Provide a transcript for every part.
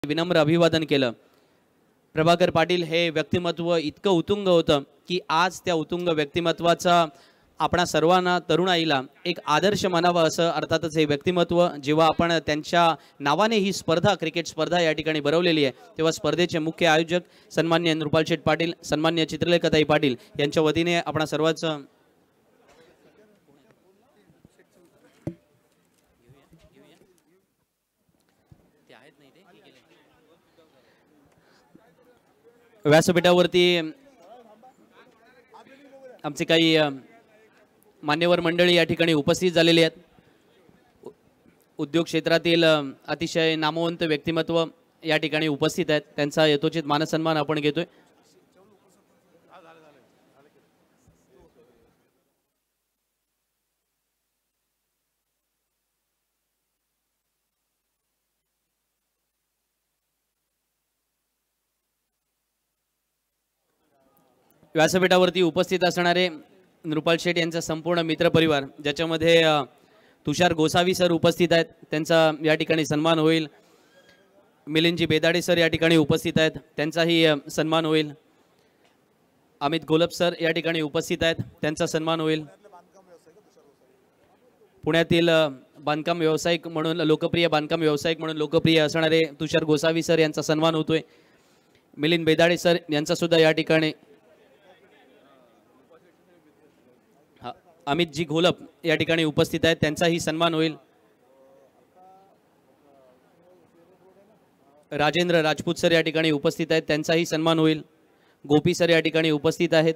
विनम्र अभिवादन केलं। प्रभाकर पाटील हे व्यक्तिमत्व इतकं उत्तुंग होतं की आज त्या उत्तुंग व्यक्तिमत्वाचा आपणा सर्वांना तरुणाईला एक आदर्श मानावा असं अर्थातच हे व्यक्तिमत्व जेव्हा आपण त्यांच्या नावाने ही स्पर्धा क्रिकेट स्पर्धा या ठिकाणी भरवलेली आहे तेव्हा स्पर्धेचे मुख्य आयोजक सन्माननीय नृपाल शेठ पाटील, सन्माननीय चित्रलेखाताई पाटील यांच्या वतीने आपण सर्वांचं व्यासपीठावरती आमचे काही मान्यवर मंडळी या ठिकाणी उपस्थित झालेले आहेत। उद्योग क्षेत्रातील अतिशय नामवंत व्यक्तिमत्व या ठिकाणी उपस्थित आहेत, त्यांचा यथोचित मानसन्मान आपण घेतोय। व्यासपीठावरती उपस्थित असणारे नृपाल शेठ यांचा संपूर्ण मित्रपरिवार ज्याच्यामध्ये तुषार गोसावी सर उपस्थित आहेत, त्यांचा या ठिकाणी सन्मान होईल। मिलिंदजी बेदाडे सर या ठिकाणी उपस्थित आहेत, त्यांचाही सन्मान होईल। अमित गोलब सर या ठिकाणी उपस्थित आहेत, त्यांचा सन्मान होईल। पुण्यातील बांधकाम व्यावसायिक म्हणून लोकप्रिय बांधकाम व्यावसायिक म्हणून लोकप्रिय असणारे तुषार गोसावी सर यांचा सन्मान होतोय। मिलिंद बेदाडे सर यांचा सुद्धा या ठिकाणी, अमितजी घोलप या ठिकाणी उपस्थित आहेत, त्यांचाही सन्मान होईल। राजेंद्र राजपूत सर या ठिकाणी उपस्थित आहेत, त्यांचाही सन्मान होईल। गोपी सर या ठिकाणी उपस्थित आहेत,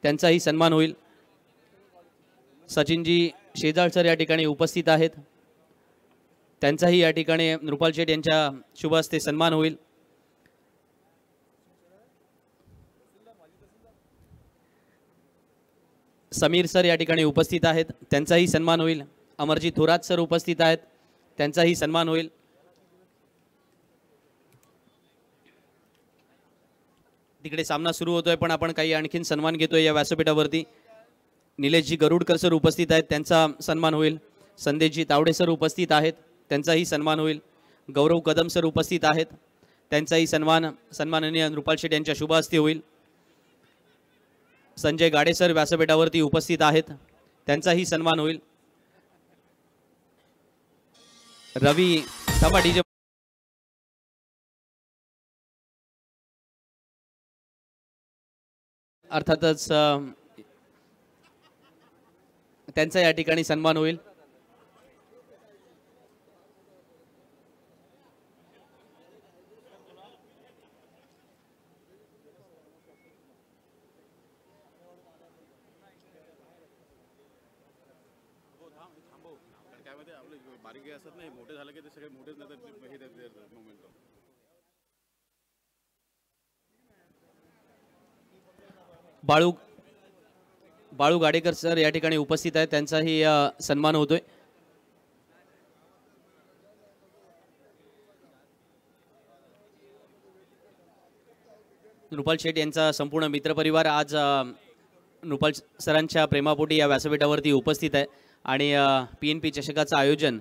त्यांचाही सन्मान होईल। सचिनजी शेजाळ सर या ठिकाणी उपस्थित आहेत, त्यांचाही या ठिकाणी नृपाल शेठ यांच्या शुभ हस्ते सन्मान होईल। समीर सर या ठिकाणी उपस्थित आहेत, त्यांचाही सन्मान होईल। अमरजी थोरात सर उपस्थित आहेत, त्यांचाही सन्मान होईल। तिकडे सामना सुरू होतोय पण आपण काही आणखीन सन्मान घेतोय या व्यासपीठावरती। निलेशजी गरुडकर सर उपस्थित आहेत, त्यांचा सन्मान होईल। संदेशजी तावडे सर उपस्थित आहेत, त्यांचाही सन्मान होईल। गौरव कदम सर उपस्थित आहेत, त्यांचाही सन्माननीय नृपाल शेठ यांच्या शुभ हस्ते होईल। संजय गाडे सर व्यासपीठावरती उपस्थित आहेत, त्यांचाही सन्मान होईल। रवी धपाटी अर्थातच त्यांचा या ठिकाणी सन्मान होईल। बाळू गाडेकर सर या ठिकाणी उपस्थित आहेत, त्यांचाही सन्मान होतोय। नृपाल शेठ यांचा संपूर्ण मित्रपरिवार आज नृपाल सरांच्या प्रेमापोटी या व्यासपीठावरती उपस्थित आहे आणि PNP चषकाचं आयोजन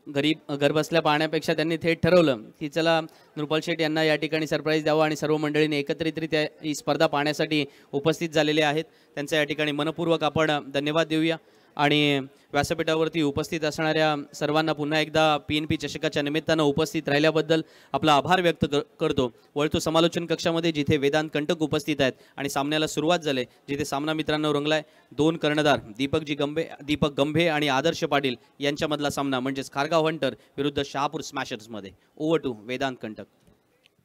घर बसल्या पाहण्यापेक्षा त्यांनी थेट ठरवलं की चला नृपाल शेठ यांना या ठिकाणी सरप्राईज द्यावा आणि सर्व मंडळींनी एकत्रितरित्या ही स्पर्धा पाहण्यासाठी उपस्थित झालेले आहेत, त्यांचा या ठिकाणी मनपूर्वक आपण धन्यवाद देऊया। आणि व्यासपीठावरती उपस्थित असणाऱ्या सर्वांना पुन्हा एकदा PNP चषकाच्या निमित्तानं उपस्थित राहिल्याबद्दल आपला आभार व्यक्त करतो। वळतो समालोचन कक्षामध्ये जिथे वेदांत कंटक उपस्थित आहेत आणि सामन्याला सुरुवात झाली, जिथे सामना मित्रांनो रंगलाय। दोन कर्णधार दीपक गंभे आणि आदर्श पाटील यांच्यामधला सामना म्हणजेच खारगाव हंटर विरुद्ध शहापूर स्मॅशर्स मध्ये। Over two Vedant Kantak.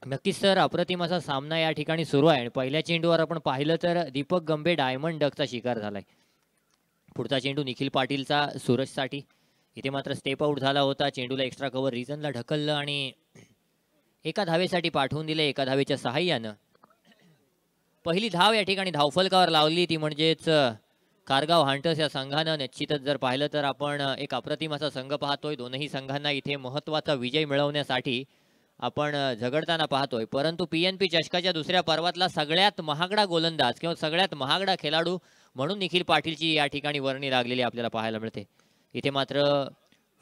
नक्कीच सर, अप्रतिम असा सामना या ठिकाणी सुरू आहे आणि पहिल्या चेंडूवर आपण पाहिलं तर दीपक गंभे डायमंड डकचा शिकार झालाय। पुढचा चेंडू निखिल पाटीलचा सूरजसाठी, इथे मात्र स्टेप आउट झाला होता। चेंडूला एक्स्ट्रा कव्हर रिजनला ढकललं आणि एका धावेसाठी पाठवून दिले। एका धावेच्या सहाय्यानं पहिली धाव या ठिकाणी धावफलकावर लावली, ती म्हणजेच कारगाव हंटर्स या संघानं निश्चितच जर पाहिलं तर आपण एक अप्रतिम असा संघ पाहतोय। दोनही संघांना इथे महत्त्वाचा विजय मिळवण्यासाठी आपण झगडताना पाहतोय, परंतु PNP चषकाच्या दुसऱ्या पर्वातला सगळ्यात महागडा गोलंदाज किंवा सगळ्यात महागडा खेळाडू म्हणून निखिल पाटीलची या ठिकाणी वर्णी लागलेली आपल्याला पाहायला मिळते। इथे मात्र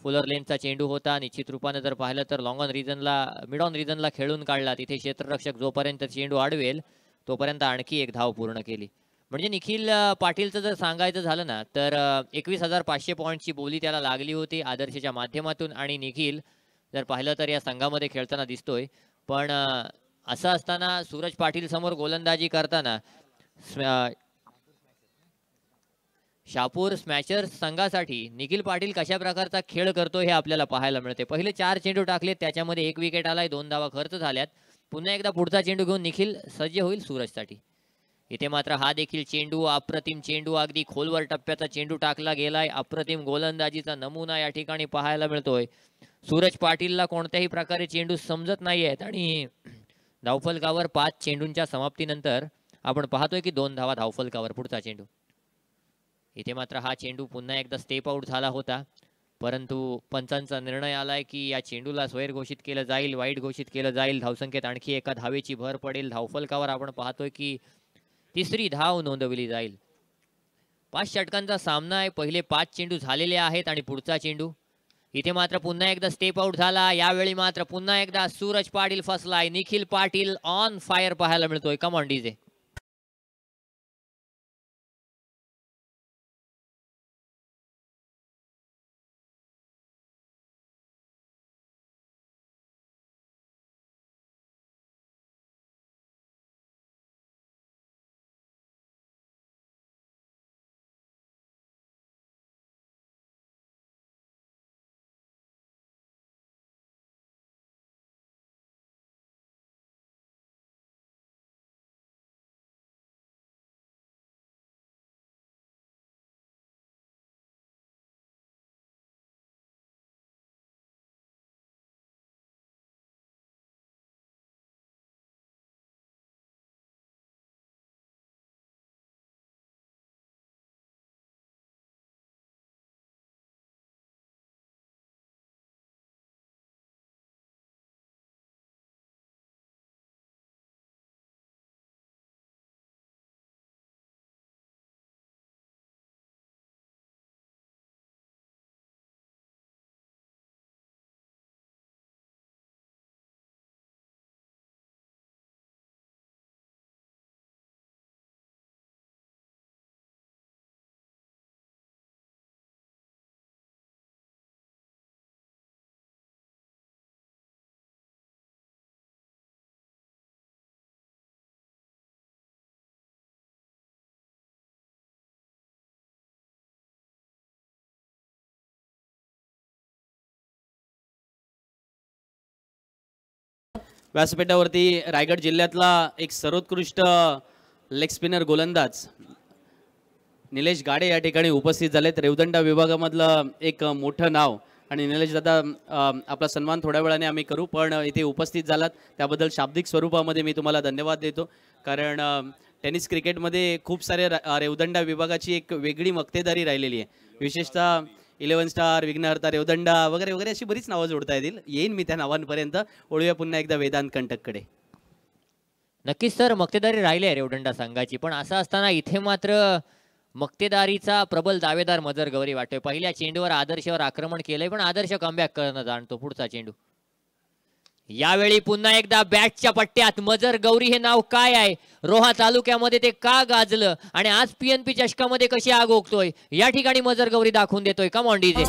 फुलर लेनचा चेंडू होता. निश्चित रूपाने जर पाहिलं तर लॉंग ऑन रिजनला मिड ऑन रिजनला खेळून काढला. तिथे क्षेत्ररक्षक जोपर्यंत चेंडू अडवेल तोपर्यंत आणखी एक धाव पूर्ण केली. म्हणजे निखिल पाटीलचं जर सांगायचं झालं ना तर 21,500 पॉईंटची बोली त्याला लागली होती आदर्शच्या माध्यमातून. आणि निखिल जर पाहिलं तर या संघामध्ये खेळताना दिसतोय. पण असं असताना सूरज पाटील समोर गोलंदाजी करताना शापूर स्मॅशर्स संघासाठी निखिल पाटील कशा प्रकारचा खेळ करतो हे आपल्याला पाहायला मिळते. पहिले 4 चेंडू टाकलेत, त्याच्यामध्ये 1 विकेट आलाय, 2 धावा खर्च झाल्यात. पुन्हा एकदा पुढचा चेंडू घेऊन निखिल सज्ज होईल सूरजसाठी. इथे मात्र हा देखील चेंडू अप्रतिम चेंडू, अगदी खोलवर टप्प्याचा चेंडू टाकला गेलाय. अप्रतिम गोलंदाजीचा नमुना या ठिकाणी पाहायला मिळतोय. सूरज पाटीलला कोणत्याही प्रकारे चेंडू समजत नाहीयेत आणि धावफलकावर 5 चेंडूंच्या समाप्तीनंतर आपण पाहतोय की 2 धावा धावफलकावर. पुढचा चेंडू इथे मात्र हा चेंडू पुन्हा एकदा स्टेप आउट झाला होता, परंतु पंचांचा निर्णय आलाय की या चेंडूला स्वैर घोषित केलं जाईल, वाईट घोषित केलं जाईल. धावसंख्येत आणखी एका धावेची भर पडेल. धावफलकावर आपण पाहतोय की 3री धाव नोंदवली जाईल. 5 षटकांचा सामना आहे. पहिले 5 चेंडू झालेले आहेत आणि पुढचा चेंडू इथे मात्र पुन्हा एकदा स्टेप आउट झाला. यावेळी मात्र पुन्हा एकदा सूरज पाटील फसलाय. निखिल पाटील ऑन फायर पाहायला मिळतोय. Come on DJ. व्यासपीठावरती रायगड जिल्ह्यातला एक सर्वोत्कृष्ट लेग स्पिनर गोलंदाज निलेश गाडे या ठिकाणी उपस्थित झालेत. रेवदंडा विभागामधलं एक मोठं नाव. आणि निलेश दादा, आपला सन्मान थोड्या वेळाने आम्ही करू, पण इथे उपस्थित झालात त्याबद्दल शाब्दिक स्वरूपामध्ये मी तुम्हाला धन्यवाद देतो. कारण टेनिस क्रिकेटमध्ये खूप सारे रेवदंडा विभागाची एक वेगळी मक्तेदारी राहिलेली आहे. विशेषतः 11 स्टार, विघ्नहर्ता, रेवदंडा वगैरे वगैरे अशी बरीच नावं जोडता येईल मी त्या नावांपर्यंत. वळूया पुन्हा एकदा वेदांत कंटककडे. नक्कीच सर, मक्तेदारी राहिली आहे रेवदंडा संघाची. पण असं असताना इथे मात्र मक्तेदारीचा प्रबल दावेदार मजर गौरी वाटतोय. पहिल्या चेंडूवर आदर्शवर आक्रमण केलंय, पण आदर्श कमबॅक करणं जाणतो. पुढचा चेंडू यावेळी पुन्हा एकदा बॅटच्या पट्ट्यात. मजर गौरी हे नाव काय आहे, रोहा तालुक्यामध्ये ते का गाजलं आणि आज PNP चषकामध्ये कशी आग ओकतोय या ठिकाणी मजर गौरी दाखवून देतोय. कम ऑन डीजे.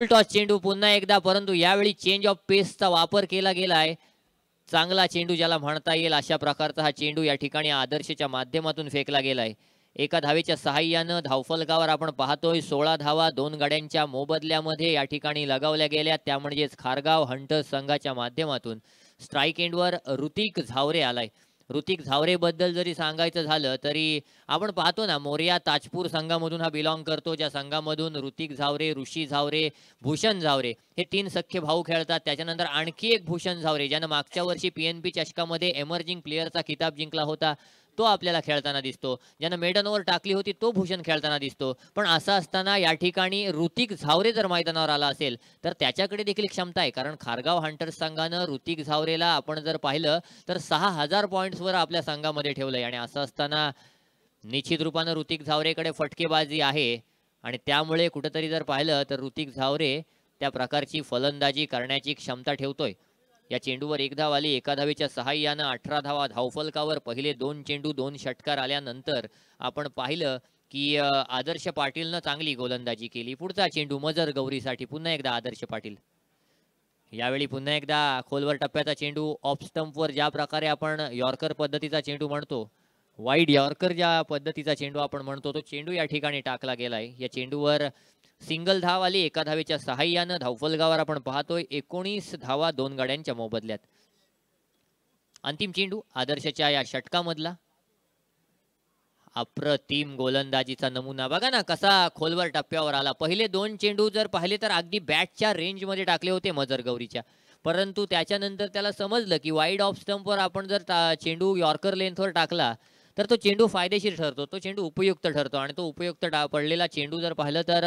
टॉस चेंडू पुन्हा एकदा, परंतु यावेळी चेंज ऑफ पेसचा वापर केला गेलाय. चांगला चेंडू ज्याला म्हणता येईल अशा प्रकारचा हा चेंडू या ठिकाणी आदर्शच्या माध्यमातून फेकला गेलाय. एका धावेच्या सहाय्यानं धावफलकावर आपण पाहतोय 16 धावा 2 गड्यांच्या मोबदल्यामध्ये या ठिकाणी लगावल्या गेल्या. त्या म्हणजेच खारगाव हंटर्स संघाच्या माध्यमातून स्ट्राईक एंडवर ऋतिक झावरे आलाय. ऋतिक झावरे बद्दल जरी सांगायचं झालं तरी आपण पाहतो ना, मोरिया ताजपूर संघामधून हा बिलॉंग करतो, ज्या संघामधून ऋतिक झावरे, ऋषी झावरे, भूषण झावरे हे 3 सख्खे भाऊ खेळतात. त्याच्यानंतर आणखी एक भूषण झावरे ज्यानं मागच्या वर्षी PNP चषकामध्ये एमर्जिंग प्लेअरचा किताब जिंकला होता, तो आपल्याला खेळताना दिसतो. ज्यानं मेडन ओव्हर टाकली होती तो भूषण खेळताना दिसतो. पण असं असताना या ठिकाणी ऋतिक झावरे जर मैदानावर आला असेल तर त्याच्याकडे देखील क्षमता आहे. कारण खारगाव हंटर्स संघानं ऋतिक झावरेला आपण जर पाहिलं तर 6000 पॉईंट्सवर आपल्या संघामध्ये ठेवलंय. आणि असं असताना निश्चित रूपानं ऋतिक झावरेकडे फटकेबाजी आहे. आणि त्यामुळे कुठेतरी जर पाहिलं तर ऋतिक झावरे त्या प्रकारची फलंदाजी करण्याची क्षमता ठेवतोय. या चेंडूवर 1 धाव आली. एका धावेच्या सहाय्यानं 18 धावा धावफलकावर. पहिले 2 चेंडू 2 षटकार आल्यानंतर आपण पाहिलं की आदर्श पाटीलनं चांगली गोलंदाजी केली. पुढचा चेंडू मजर गौरीसाठी पुन्हा एकदा आदर्श पाटील. यावेळी पुन्हा एकदा खोलवर टप्प्याचा चेंडू ऑफ स्टंपवर ज्या प्रकारे आपण यॉर्कर पद्धतीचा चेंडू म्हणतो, वाईड यॉर्कर ज्या पद्धतीचा चेंडू आपण म्हणतो, तो चेंडू या ठिकाणी टाकला गेलाय. या चेंडूवर सिंगल धाव आली. एका धावेच्या सहाय्यानं धावफलकावर आपण पाहतोय 19 धावा 2 गड्यांच्या मोबदल्यात. अंतिम चेंडू आदर्शच्या या षटकामधला. अप्रतिम गोलंदाजीचा नमुना बघा ना कसा खोलवर टप्प्यावर आला. पहिले 2 चेंडू जर पाहिले तर अगदी बॅटच्या रेंजमध्ये टाकले होते मजर गौरीच्या, परंतु त्याच्यानंतर त्याला समजलं की वाईड ऑफ स्टंपवर आपण जर चेंडू यॉर्कर लेंथवर टाकला तर तो चेंडू फायदेशीर ठरतो, तो चेंडू उपयुक्त ठरतो. आणि तो उपयुक्त पडलेला चेंडू जर पाहिलं तर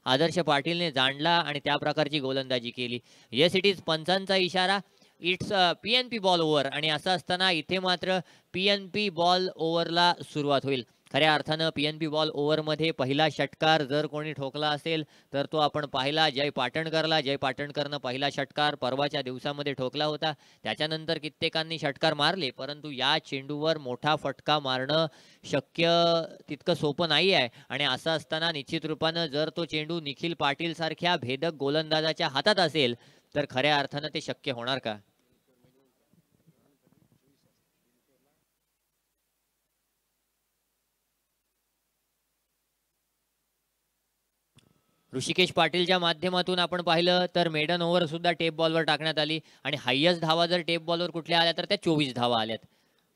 आदर्श पाटीलने जाणला आणि त्या प्रकारची गोलंदाजी केली. येस इट इज पंचांचा इशारा. It's PNP ball over. आणि असं असताना इथे मात्र PNP बॉल ओव्हरला सुरुवात होईल. खऱ्या अर्थानं PNP बॉल ओव्हरमध्ये पहिला षटकार जर कोणी ठोकला असेल तर तो आपण पाहिला जय पाटणकरला. जय पाटणकरनं पहिला षटकार परवाच्या दिवसामध्ये ठोकला होता. त्याच्यानंतर कित्येकांनी षटकार मारले, परंतु या चेंडूवर मोठा फटका मारणं शक्य तितकं सोपं नाही आहे. आणि असं असताना निश्चित रूपानं जर तो चेंडू निखिल पाटील सारख्या भेदक गोलंदाजाच्या हातात असेल तर खऱ्या अर्थानं ते शक्य होणार का? ऋषिकेश पाटीलच्या माध्यमातून आपण पाहिलं तर मेडन ओव्हर सुद्धा टेप बॉलवर टाकण्यात आली. आणि हायस्ट धावा जर टेप बॉलवर कुठल्या आल्या तर त्या 24 धावा आल्यात.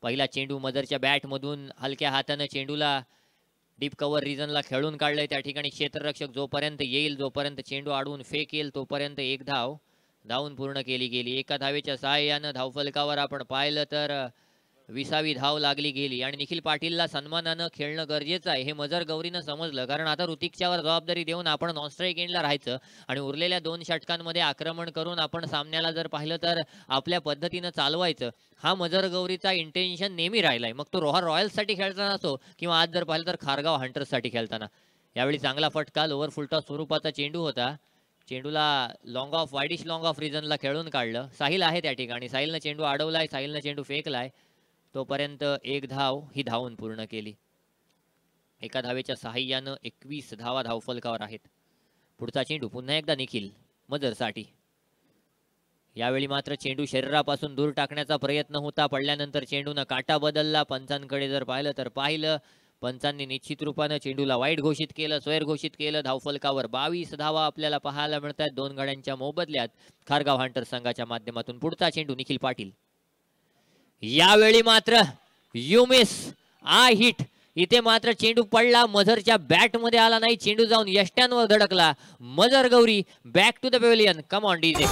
पहिला चेंडू मदरच्या बॅटमधून हलक्या हाताने चेंडूला डीप कव्हर रिजनला खेळून काढलंय. त्या ठिकाणी क्षेत्ररक्षक जोपर्यंत येईल, जोपर्यंत चेंडू अडवून फेक येईल तोपर्यंत 1 धाव धावून पूर्ण केली गेली. एका धावेच्या सहाय्यानं धावफलकावर आपण पाहिलं तर 20वी धाव लागली गेली. आणि निखिल पाटीलला सन्मानानं खेळणं गरजेचं आहे हे मजर गौरीनं समजलं. कारण आता ऋतिकच्यावर जबाबदारी देऊन आपण नॉन स्ट्राईक एंडला राहायचं आणि उरलेल्या 2 षटकांमध्ये आक्रमण करून आपण सामन्याला जर पाहिलं तर आपल्या पद्धतीनं चालवायचं, हा मजर गौरीचा इंटेन्शन नेहमी राहिलाय. मग तो रोहा रॉयल्ससाठी खेळताना असो किंवा आज जर पाहिलं तर खारगाव हंटर्ससाठी खेळताना. यावेळी चांगला फटका लोअर फुलटॉस स्वरूपाचा चेंडू होता. चेंडूला long off wideish long off रिजनला खेळून काढलं. साहिल आहे त्या ठिकाणी. साहिलनं चेंडू अडवलाय, साहिलनं चेंडू फेकलाय. तोपर्यंत 1 धाव ही धावून पूर्ण केली. एका धावेच्या सहाय्यानं 21 धावा धावफलकावर आहेत. पुढचा चेंडू पुन्हा एकदा निखिल मजरसाठी. यावेळी मात्र चेंडू शरीरापासून दूर टाकण्याचा प्रयत्न होता. पडल्यानंतर चेंडूनं काटा बदलला. पंचांकडे जर पाहिलं पंचांनी निश्चित रूपानं चेंडूला वाईट घोषित केलं, स्वैर घोषित केलं. धावफलकावर 22 धावा आपल्याला पाहायला मिळतात 2 गड्यांच्या मोबदल्यात खारगाव हंटर्स संघाच्या माध्यमातून. पुढचा चेंडू निखिल पाटील. यावेळी मात्र यू मिस आय हिट. इथे मात्र चेंडू पडला, मजरच्या बॅट मध्ये आला नाही, चेंडू जाऊन यष्ट्यांवर धडकला. मजर Gauri back to the pavilion. Come on DJ.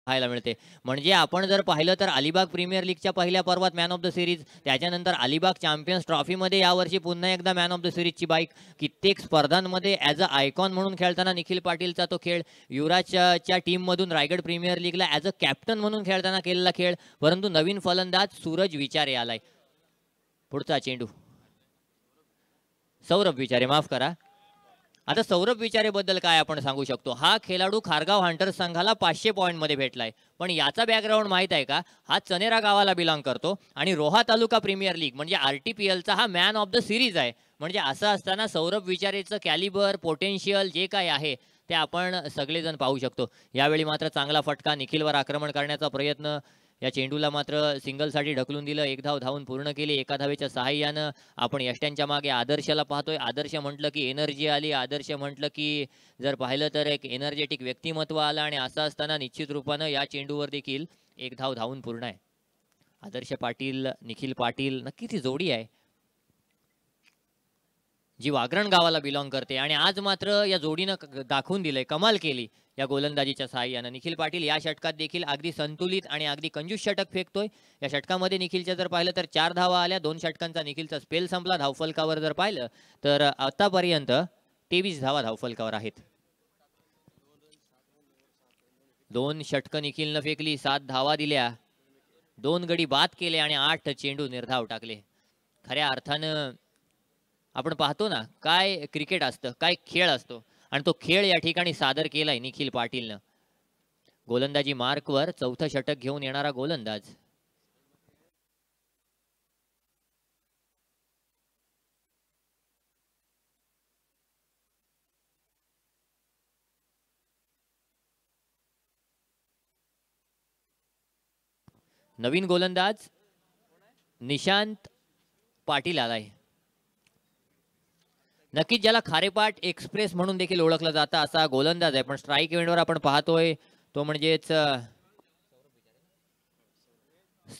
पाहायला मिळते. म्हणजे आपण जर पाहिलं तर अलिबाग प्रीमियर लीगच्या पहिल्या पर्वात मॅन ऑफ द सिरीज, त्याच्यानंतर अलिबाग चॅम्पियन्स ट्रॉफीमध्ये यावर्षी पुन्हा एकदा मॅन ऑफ द सिरीजची बाईक, कित्येक स्पर्धांमध्ये ॲज अ आयकॉन म्हणून खेळताना निखिल पाटीलचा तो खेळ, युवराजच्या टीममधून रायगड प्रीमियर लीगला ॲज अ कॅप्टन म्हणून खेळताना केलेला खेळ, परंतु नवीन फलंदाज सूरज विचारे आलाय. पुढचा चेंडू सौरभ विचारे, माफ करा. आता सौरभ विचारे बद्दल काय आपण सांगू शकतो. हा खेळाडू खारगाव हंटर्स संघाला 500 पॉईंट मध्ये भेटलाय. पण याचा बॅकग्राऊंड माहित आहे का? हा चनेरा गावाला बिलॉंग करतो आणि रोहा तालुका प्रीमियर लीग म्हणजे RTPL चा हा मॅन ऑफ द सिरीज आहे. म्हणजे असं असताना सौरभ विचारेचं कॅलिबर पोटेन्शियल जे काय आहे ते आपण सगळेजण पाहू शकतो. यावेळी मात्र चांगला फटका, निखिलवर आक्रमण करण्याचा प्रयत्न. या चेंडूला मात्र सिंगलसाठी ढकलून दिलं. एक धाव धावून पूर्ण केली एका धावेच्या सहाय्यानं. आपण यष्ट्यांच्या मागे आदर्शला पाहतोय. आदर्श म्हटलं की एनर्जी आली. आदर्श म्हटलं की जर पाहिलं तर एक एनर्जेटिक व्यक्तिमत्व आलं आणि असं असताना निश्चित रूपानं या चेंडूवर देखील एक धाव धावून पूर्ण आहे. आदर्श पाटील निखिल पाटील नक्की ती जोडी आहे जी वागरण गावाला बिलॉंग करते आणि आज मात्र या जोडीनं दाखवून दिलंय, कमाल केली या गोलंदाजीच्या सहाय्यानं. निखिल पाटील या षटकात देखील अगदी संतुलित आणि अगदी कंजूस षटक फेकतोय. या षटकामध्ये निखिलच्या जर पाहिलं तर 4 धावा आल्या. 2 षटकांचा निखिलचा स्पेल संपला. धावफलकावर जर पाहिलं तर आतापर्यंत 23 धावा धावफलकावर आहेत. 2 षटकं निखिलनं फेकली, 7 धावा दिल्या, 2 गडी बाद केले आणि 8 चेंडू निर्धाव टाकले. खऱ्या अर्थानं आपण पाहतो ना काय क्रिकेट असतं, काय खेळ असतो आणि तो खेळ या ठिकाणी सादर केलाय निखिल पाटीलनं. गोलंदाजी मार्कवर 4थं षटक घेऊन येणारा गोलंदाज. नवीन गोलंदाज निशांत पाटील आलाय. नक्कीच ज्याला खारेपाट एक्सप्रेस म्हणून देखील ओळखलं जातं असा गोलंदाज आहे. पण स्ट्राईक इव्हेंटवर आपण पाहतोय तो म्हणजेच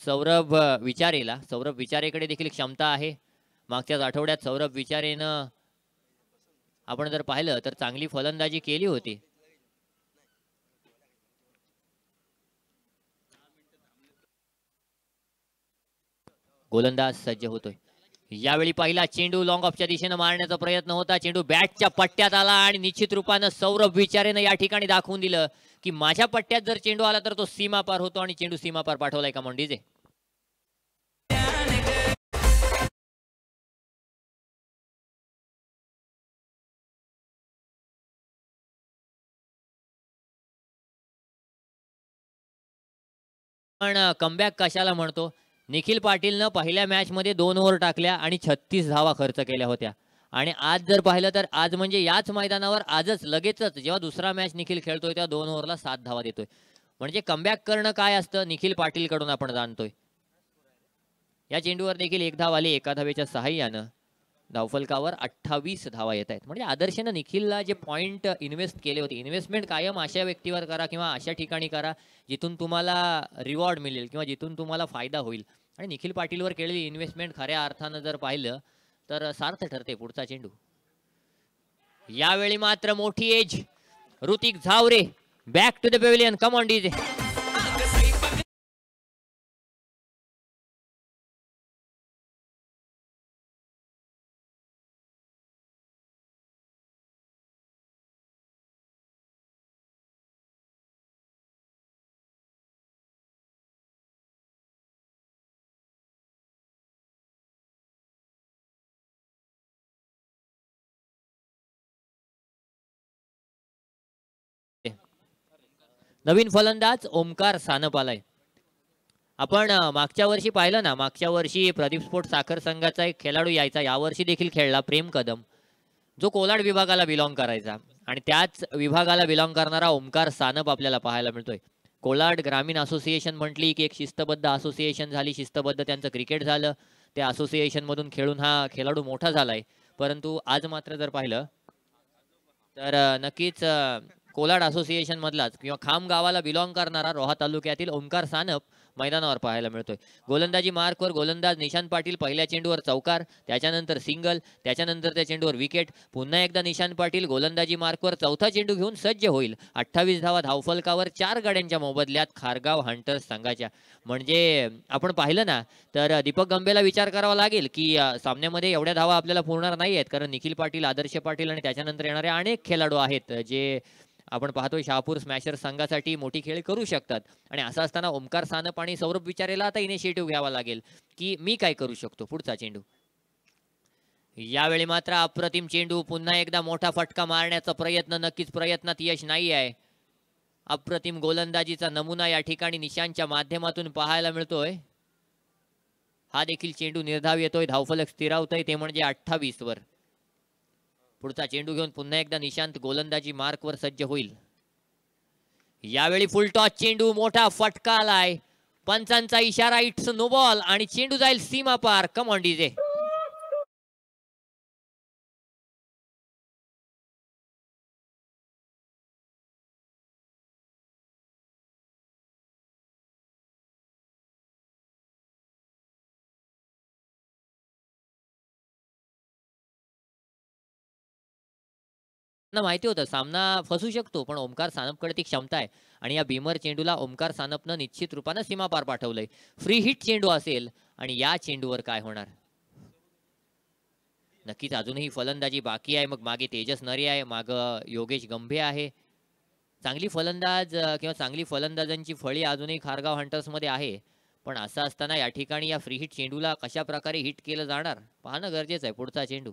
सौरभ विचारेला. सौरभ विचारेकडे देखील क्षमता आहे. मागच्याच आठवड्यात सौरभ विचारेनं आपण जर पाहिलं तर चांगली फलंदाजी केली होती. गोलंदाज सज्ज होतोय. यावेळी पहिला चेंडू लॉंग ऑफच्या दिशेने मारण्याचा प्रयत्न होता. चेंडू बॅटच्या पट्ट्यात आला आणि निश्चित रूपानं सौरभ विचारेनं या ठिकाणी दाखवून दिलं की माझ्या पट्ट्यात जर चेंडू आला तर तो सीमापार होतो आणि चेंडू सीमापार पाठवलाय का मोंडीजे. पण कमबॅक कशाला म्हणतो. निखिल पाटीलनं पहिल्या मॅच मध्ये 2 ओव्हर टाकल्या आणि 36 धावा खर्च केल्या होत्या. आणि आज जर पाहिलं तर आज म्हणजे याच मैदानावर आजच लगेचच जेव्हा दुसरा मॅच निखिल खेळतोय तेव्हा 2 ओव्हरला 7 धावा देतोय. म्हणजे कमबॅक करणं काय असतं निखिल पाटील कडून आपण जाणतोय. या चेंडूवर देखील 1 धाव आली एका धावेच्या सहाय्यानं. धावफलकावर 28 धावा येत आहेत. म्हणजे आदर्शनं निखिलला जे पॉइंट इन्व्हेस्ट केले होते, इन्व्हेस्टमेंट कायम अशा व्यक्तीवर करा किंवा अशा ठिकाणी करा जिथून तुम्हाला रिवॉर्ड मिळेल किंवा जिथून तुम्हाला फायदा होईल. आणि निखिल पाटीलवर केलेली इन्व्हेस्टमेंट खऱ्या अर्थानं जर पाहिलं तर सार्थ ठरते. पुढचा चेंडू यावेळी मात्र मोठी edge. Hrithik Zaware back to the pavilion. Come on DJ. नवीन फलंदाज ओमकार सानप आलाय. आपण मागच्या वर्षी पाहिलं ना, मागच्या वर्षी प्रदीप स्पोर्ट साखर संघाचा एक खेळाडू यायचा, यावर्षी देखील खेळला प्रेम कदम, जो कोलाड विभागाला बिलॉंग करायचा. आणि त्याच विभागाला बिलॉंग करणारा ओमकार सानप आपल्याला पाहायला मिळतोय. कोलाड ग्रामीण असोसिएशन म्हटली की एक शिस्तबद्ध असोसिएशन झाली, शिस्तबद्ध त्यांचं क्रिकेट झालं. त्या असोसिएशन मधून खेळून हा खेळाडू मोठा झालाय. परंतु आज मात्र जर पाहिलं तर नक्कीच कोलाड असोसिएशन मधलाच किंवा खाम गावाला बिलॉंग करणारा रोहा तालुक्यातील ओमकार सानप मैदानावर पाहायला मिळतोय. गोलंदाजी मार्कवर गोलंदाज निशांत पाटील. पहिल्या चेंडूवर चौकार, त्याच्यानंतर सिंगल, त्याच्यानंतर त्या चेंडूवर विकेट. पुन्हा एकदा निशांत पाटील गोलंदाजी मार्कवर 4था चेंडू घेऊन सज्ज होईल. 28 धावा धावफलकावर 4 गाड्यांच्या मोबदल्यात खारगाव हंटर्स संघाच्या. म्हणजे आपण पाहिलं ना तर दीपक गंबेला विचार करावा लागेल की सामन्यामध्ये एवढ्या धावा आपल्याला पुरणार नाही आहेत, कारण निखिल पाटील, आदर्श पाटील आणि त्याच्यानंतर येणारे अनेक खेळाडू आहेत जे आपण पाहतोय शहापूर स्मॅशर संघासाठी मोठी खेळी करू शकतात आणि असं असताना ओमकार सानप आणि सौरभ विचारेला आता इनिशिएटिव्ह घ्यावा लागेल की मी काय करू शकतो. पुढचा चेंडू यावेळी मात्र अप्रतिम चेंडू, पुन्हा एकदा मोठा फटका मारण्याचा प्रयत्न, नक्कीच प्रयत्नात यश नाही आहे. अप्रतिम गोलंदाजीचा नमुना या ठिकाणी निशांच्या माध्यमातून पाहायला मिळतोय. हा देखील चेंडू निर्धाव येतोय, धावफलक स्थिरावतोय ते म्हणजे 28 वर. पुढचा चेंडू घेऊन पुन्हा एकदा निशांत गोलंदाजी मार्कवर सज्ज होईल. यावेळी फुल टॉस चेंडू, मोठा फटका आलाय, पंचांचा इशारा, इट्स नो बॉल आणि चेंडू जाईल सीमा पार. कम ऑन डीजे. ना माहिती होतं सामना फसू शकतो, पण ओमकार सानपकडे ती क्षमता आहे आणि या भीमर चेंडूला ओमकार सानपनं निश्चित रूपानं सीमा पार पाठवलंय. फ्री हिट चेंडू असेल आणि या चेंडूवर काय होणार. नक्कीच अजूनही फलंदाजी बाकी आहे. मग मागे तेजस नरे आहे, माग योगेश गंभे आहे. चांगली फलंदाज किंवा चांगली फलंदाजांची फळी अजूनही खारगाव हंटर्स मध्ये आहे. पण असं असताना या ठिकाणी या फ्री हिट चेंडूला कशा प्रकारे हिट केलं जाणार पाहणं गरजेचं आहे. पुढचा चेंडू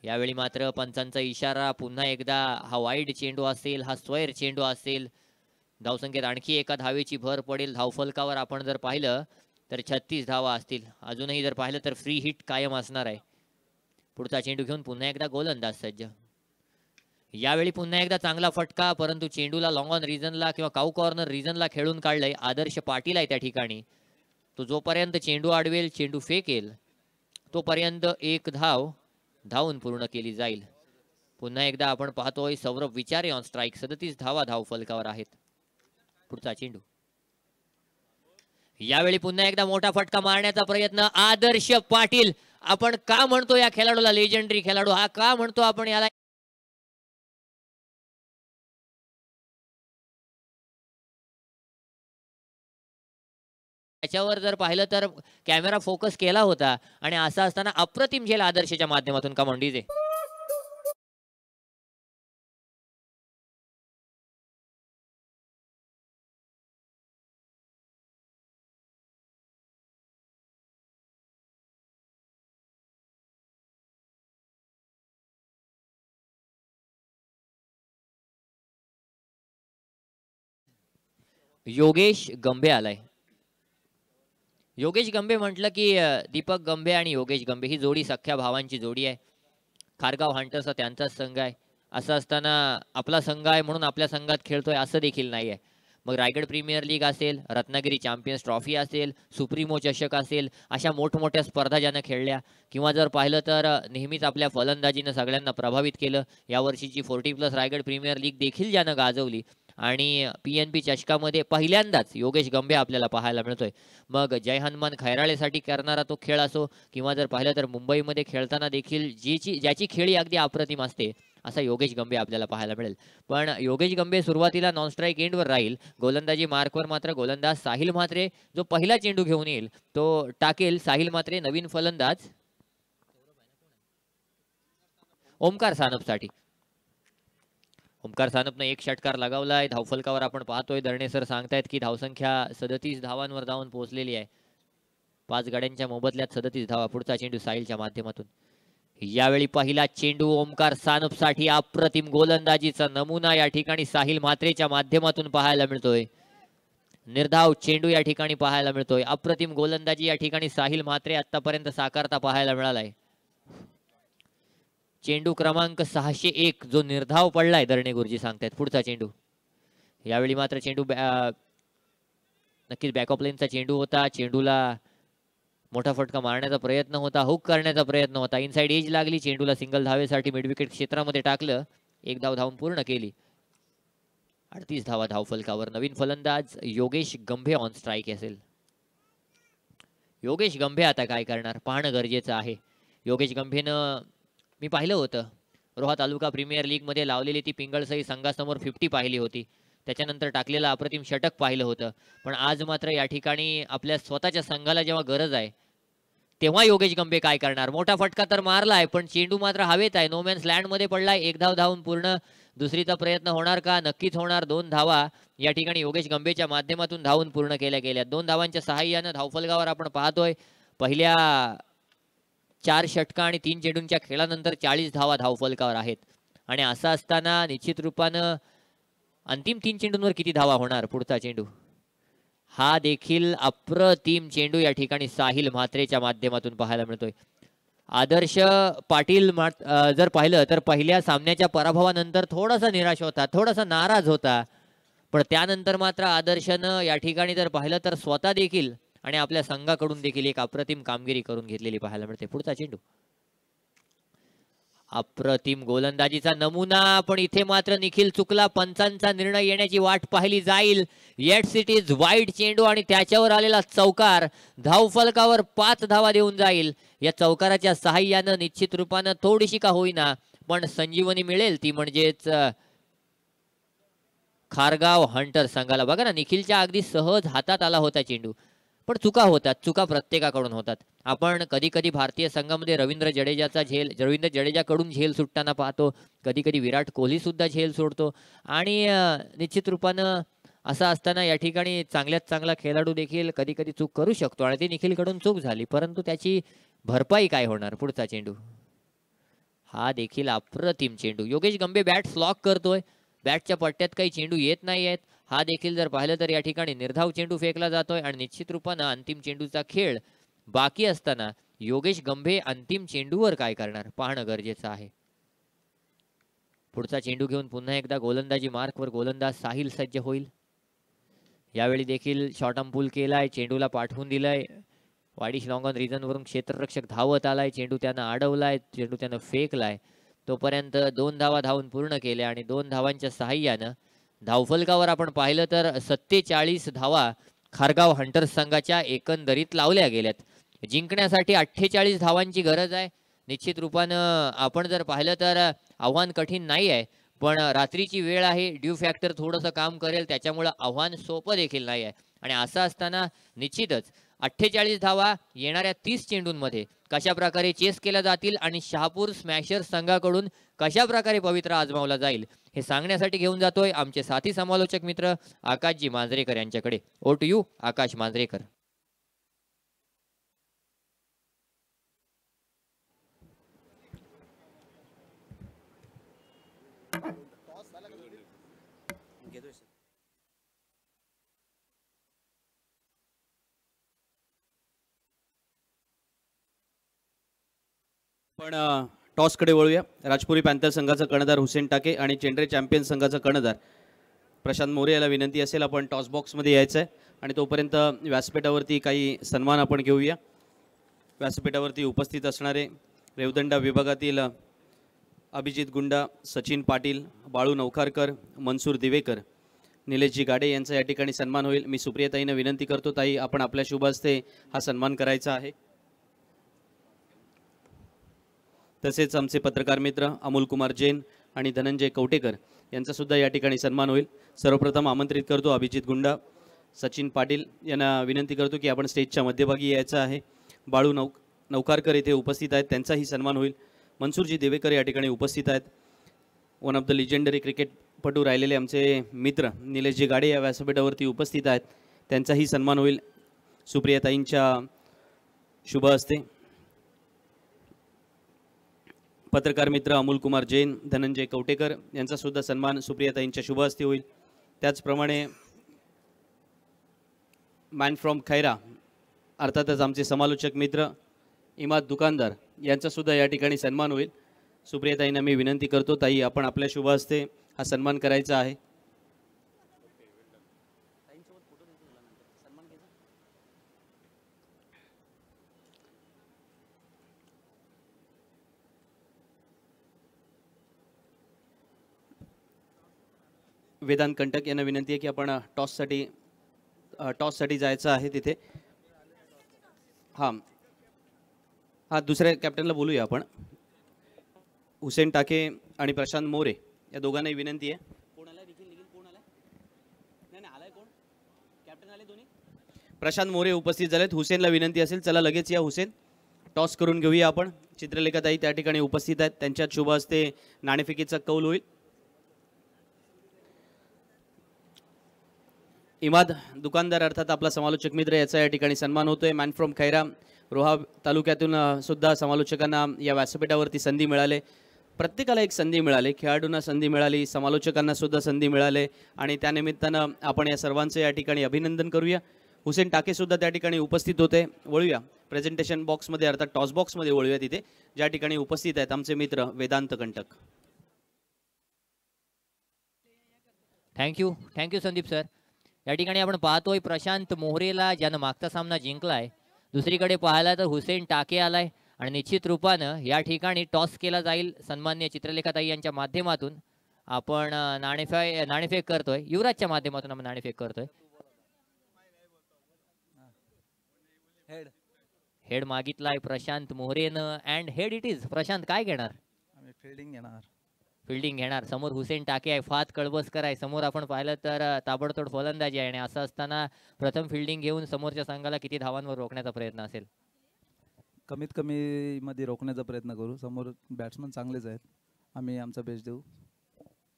यावेळी मात्र पंचांचा इशारा, पुन्हा एकदा हा वाईड चेंडू असेल, हा स्क्वेअर चेंडू असेल. धावसंख्येत आणखी एका धावेची भर पडेल. धावफलकावर आपण जर पाहिलं तर 36 धावा असतील. अजूनही जर पाहिलं तर फ्री हिट कायम असणार आहे. पुढचा चेंडू घेऊन पुन्हा एकदा गोलंदाज सज्ज. यावेळी पुन्हा एकदा चांगला फटका, परंतु चेंडूला लॉंग ऑन रिजनला किंवा काऊ कॉर्नर रिजनला खेळून काढलंय. आदर्श पाटील आहे त्या ठिकाणी. तो जोपर्यंत चेंडू अडवेल, चेंडू फेकेल, तोपर्यंत एक धावून पूर्ण केली जाईल. पुन्हा एकदा आपण पाहतोय सौरभ विचारे ऑन स्ट्राईक. 37 धावा धाव फलकावर आहेत. पुढचा चेंडू यावेळी पुन्हा एकदा मोठा फटका मारण्याचा प्रयत्न. आदर्श पाटील, आपण का म्हणतो या खेळाडूला लेजेंडरी खेळाडू, हा का म्हणतो आपण याला, त्याच्यावर जर पाहिलं तर कॅमेरा फोकस केला होता आणि असं असताना अप्रतिम झेल आदर्शच्या माध्यमातून का मंडीजे. योगेश गंभे आलाय. योगेश गंभे म्हटलं की दीपक गंभे आणि योगेश गंभे ही जोडी सख्या भावांची जोडी आहे. खारगाव हंटर्स हा त्यांचाच संघ आहे. असं असताना आपला संघ आहे म्हणून आपल्या संघात खेळतोय असं देखील नाही आहे. मग रायगड प्रीमियर लीग असेल, रत्नागिरी चॅम्पियन्स ट्रॉफी असेल, सुप्रीमो चषक असेल, अशा मोठमोठ्या स्पर्धा ज्यानं खेळल्या किंवा जर पाहिलं तर नेहमीच आपल्या फलंदाजीनं सगळ्यांना प्रभावित केलं. यावर्षीची 40+ रायगड प्रीमियर लीग देखील ज्यानं गाजवली आणि PNP चषकामध्ये पहिल्यांदाच योगेश गंभे आपल्याला पाहायला मिळतोय. मग जय हनुमान खैराळेसाठी करणारा तो खेळ असो किंवा जर पाहिलं तर मुंबईमध्ये खेळताना देखील ज्याची खेळी अगदी अप्रतिम असते असा योगेश गंभे आपल्याला पाहायला मिळेल. पण योगेश गंभे सुरुवातीला नॉन स्ट्राईक एंडवर राहील. गोलंदाजी मार्कवर मात्र गोलंदाज साहिल म्हात्रे जो पहिला चेंडू घेऊन येईल तो टाकेल. साहिल म्हात्रे नवीन फलंदाज ओमकार सानपसाठी. ओमकार सानपने एक षटकार लगावलाय. धावफलकावर आपण पाहतोय दरणे सर सांगतायत की धावसंख्या 37 धावांवर जाऊन पोहोचलेली आहे. 5 गाड्यांच्या मोबदल्यात 37 धावा. पुढचा चेंडू साहिलच्या माध्यमातून. यावेळी पहिला चेंडू ओमकार सानपसाठी. अप्रतिम गोलंदाजीचा नमुना या ठिकाणी साहिल म्हात्रेच्या माध्यमातून पाहायला मिळतोय. निर्धाव चेंडू या ठिकाणी पाहायला मिळतोय. अप्रतिम गोलंदाजी या ठिकाणी साहिल म्हात्रे आतापर्यंत साकारता पाहायला मिळालाय. चेंडू क्रमांक 601 जो निर्धाव पडलाय दरणे गुरुजी सांगतायत. पुढचा चेंडू यावेळी मात्र चेंडू नक्कीच बॅकअप लाईनचा चेंडू होता. चेंडूला मोठा फटका मारण्याचा प्रयत्न होता, हुक करण्याचा प्रयत्न होता. इनसाइड एज लागली. चेंडूला सिंगल धावेसाठी मिड विकेट क्षेत्रामध्ये टाकलं. एक धाव धावून पूर्ण केली. 38 धावा धावफलकावर. नवीन फलंदाज योगेश गंभे ऑन स्ट्राईक असेल. योगेश गंभे आता काय करणार पाहणं गरजेचं आहे. योगेश गंभेनं मी पाहिलं होतं रोहा तालुका प्रीमियर लीग मध्ये लावलेली ती पिंगळसई संघासमोर 50 पाहिली होती. त्याच्यानंतर टाकलेलं अप्रतिम षटक पाहिलं होतं. पण आज मात्र या ठिकाणी आपल्या स्वतःच्या संघाला जेव्हा गरज आहे तेव्हा योगेश गंभे काय करणार. मोठा फटका तर मारलाय पण चेंडू मात्र हवेत आहे. नो मॅन्स लँड मध्ये पडलाय. एक धाव धावून पूर्ण दुसरीचा प्रयत्न होणार का? नक्कीच होणार. 2 धावा या ठिकाणी योगेश गंभेच्या माध्यमातून धावून पूर्ण केल्या गेल्या. 2 धावांच्या सहाय्याने धावफलकावर आपण पाहतोय पहिल्या 4 षटका आणि 3 चेंडूंच्या खेळानंतर 40 धावा धावफलकावर आहेत. आणि असं असताना निश्चित रूपानं अंतिम 3 चेंडूंवर किती धावा होणार? पुढचा चेंडू हा देखील अप्रतिम चेंडू या ठिकाणी साहिल म्हात्रेच्या माध्यमातून पाहायला मिळतोय. आदर्श पाटील जर पाहिलं तर पहिल्या सामन्याच्या पराभवानंतर थोडासा निराश होता, थोडासा नाराज होता, पण त्यानंतर मात्र आदर्शनं या ठिकाणी जर पाहिलं तर स्वतः देखील आणि आपल्या संघाकडून देखील एक अप्रतिम कामगिरी करून घेतलेली पाहायला मिळते. पुढचा चेंडू अप्रतिम गोलंदाजीचा नमुना, पण इथे मात्र निखिल चुकला. पंचांचा निर्णय येण्याची वाट पाहिली जाईल. येट्स इट इज वाईड चेंडू आणि त्याच्यावर आलेला चौकार धावफलकावर 5 धावा देऊन जाईल. या चौकाराच्या सहाय्यानं निश्चित रूपानं थोडीशी का होईना पण संजीवनी मिळेल, ती म्हणजेच खारगाव हंटर संघाला. बघा ना, निखिलच्या अगदी सहज हातात आला होता चेंडू, पण चुका होतात, चुका प्रत्येकाकडून होतात. आपण कधी कधी भारतीय संघामध्ये रवींद्र जडेजाकडून झेल सुटताना पाहतो, कधी कधी विराट कोहली सुद्धा झेल सोडतो. आणि निश्चित रूपानं असं असताना या ठिकाणी चांगल्यात चांगला खेळाडू देखील कधी कधी चूक करू शकतो आणि ती निखिलकडून चूक झाली, परंतु त्याची भरपाई काय होणार? पुढचा चेंडू हा देखील अप्रतिम चेंडू. योगेश गंभे बॅट स्लॉक करतोय, बॅटच्या पट्ट्यात काही चेंडू येत नाही आहेत. हा देखील जर पाहिलं तर या ठिकाणी निर्धाव चेंडू फेकला जातोय आणि निश्चित रूपानं अंतिम चेंडूचा खेळ बाकी असताना योगेश गंभे अंतिम चेंडूवर काय करणार पाहणं गरजेचं आहे. पुढचा चेंडू घेऊन पुन्हा एकदा गोलंदाजी मार्कवर गोलंदाज साहिल सज्ज होईल. यावेळी देखील शॉर्ट आर्म पुल केलाय, चेंडूला पाठवून दिलाय. वाईडिश लॉंग ऑन रिजन वरून क्षेत्ररक्षक धावत आलाय, चेंडू त्यानं अडवलाय, चेंडू त्यानं फेकलाय. तोपर्यंत 2 धावा धावून पूर्ण केल्या आणि 2 धावांच्या सहाय्यानं धावफलकावर आपण पाहिलं तर 47 धावा खारगाव हंटर्स संघाच्या एकंदरीत लावल्या गेल्यात. जिंकण्यासाठी 48 धावांची गरज आहे. निश्चित रूपानं आपण जर पाहिलं तर आव्हान कठीण नाही आहे, पण रात्रीची वेळ आहे, ड्यू फॅक्टर थोडंसं काम करेल, त्याच्यामुळं आव्हान सोपं देखील नाही आहे. आणि असं असताना निश्चितच 48 धावा येणाऱ्या 30 चेंडूंमध्ये कशा प्रकारे चेस केल्या जातील आणि शहापूर स्मॅशर्स संघाकडून कशा प्रकारे पवित्रा आजमावला जाईल हे सांगण्यासाठी घेऊन जातोय आमचे साथी समालोचक मित्र आकाशजी मांजरेकर यांच्याकडे. ओ टू यू आकाश मांजरेकर. पण टॉसकडे वळूया. राजपुरी पॅन्थर संघाचा कर्णधार हुसेन टाके आणि चेंडरे चॅम्पियन संघाचा कर्णधार प्रशांत मोरे याला विनंती असेल आपण टॉस बॉक्समध्ये यायचं आहे आणि तोपर्यंत व्यासपीठावरती काही सन्मान आपण घेऊया. व्यासपीठावरती उपस्थित असणारे रेवदंडा विभागातील अभिजित गुंडा, सचिन पाटील, बाळू नौखारकर, मनसूर दिवेकर, निलेशजी गाडे यांचा या ठिकाणी सन्मान होईल. मी सुप्रियाताईंना विनंती करतो, ताई आपण आपल्या शुभ हस्ते हा सन्मान करायचा आहे. तसेच आमचे पत्रकार मित्र अमोल कुमार जैन आणि धनंजय कवटेकर यांचा सुद्धा या ठिकाणी सन्मान होईल. सर्वप्रथम आमंत्रित करतो अभिजित गुंडा, सचिन पाटील यांना विनंती करतो की आपण स्टेजच्या मध्यभागी यायचं आहे. बाळू नौखारकर येथे उपस्थित आहेत, त्यांचाही सन्मान होईल. मनसूरजी देवेकर या ठिकाणी उपस्थित आहेत. वन ऑफ द लिजेंडरी क्रिकेटपटू राहिलेले आमचे मित्र निलेशजी गाडे या व्यासपीठावरती उपस्थित आहेत, त्यांचाही सन्मान होईल सुप्रियाताईंच्या शुभ हस्ते. पत्रकार मित्र अमोल कुमार जैन, धनंजय कवटेकर यांचा सुद्धा सन्मान सुप्रियाताईंच्या शुभ हस्ते होईल. त्याचप्रमाणे मॅन फ्रॉम खैरा अर्थातच आमचे समालोचक मित्र इमाद दुकानदार यांचा सुद्धा या ठिकाणी सन्मान होईल. सुप्रियाताईंना मी विनंती करतो, ताई आपण आपल्या शुभ हस्ते हा सन्मान करायचा आहे. वेदांत कंटक यांना विनंती आहे की आपण टॉससाठी जायचं आहे तिथे. हां दुसऱ्या कॅप्टनला बोलूया आपण. हुसेन टाके आणि प्रशांत मोरे या दोघांनाही विनंती आहे. कोण आलाय? कोण आलाय? नाही आलाय कोण? कॅप्टन आले दोन्ही. प्रशांत मोरे उपस्थित झालेत. हुसेनला विनंती असेल, चला लगेच या हुसेन, टॉस करून घेऊया आपण. चित्रलेखाताई त्या ठिकाणी उपस्थित आहेत, त्यांच्या शुभ हस्ते नाणेफेकीचा कौल होईल. इमाद दुकानदार अर्थात आपला समालोचक मित्र याचा या ठिकाणी सन्मान होतोय. मॅन फ्रॉम खैरा रोहा तालुक्यातून सुद्धा समालोचकांना या व्यासपीठावरती संधी मिळाली. प्रत्येकाला एक संधी मिळाली, खेळाडूंना संधी मिळाली, समालोचकांना सुद्धा संधी मिळाली आणि त्यानिमित्तानं आपण या सर्वांचं या ठिकाणी अभिनंदन करूया. हुसेन टाके सुद्धा त्या ठिकाणी उपस्थित होते. वळूया प्रेझेंटेशन बॉक्समध्ये अर्थात टॉस बॉक्समध्ये वळूया तिथे ज्या ठिकाणी उपस्थित आहेत आमचे मित्र वेदांत कंटक. Thank you Sandeep sir. या ठिकाणी आपण पाहतोय प्रशांत मोहरेला ज्यानं मागचा सामना जिंकलाय. दुसरीकडे पाहायला तर हुसेन टाके आलाय आणि निश्चित रूपानं या ठिकाणी टॉस केला जाईल. सन्माननीय चित्रलेखाताई यांच्या माध्यमातून आपण नाणेफेक करतोय. युवराजच्या माध्यमातून आपण नाणेफेक करतोय. हेड मागितलाय प्रशांत मोहरेनं and head it is. Prashant काय घेणार? फिल्डिंग घेणार. समोर हुसेन टाके आहे, फात कळबसकर आहे. समोर आपण पाहिलं तर ताबडतोड फलंदाजी आहे आणि असं असताना प्रथम फिल्डिंग घेऊन समोरच्या संघाला किती धावांवर रोखण्याचा प्रयत्न असेल? कमीत कमी मध्ये रोखण्याचा प्रयत्न करू. समोर बॅट्समन चांगलेच आहेत, आम्ही आमचा बेस्ट देऊ.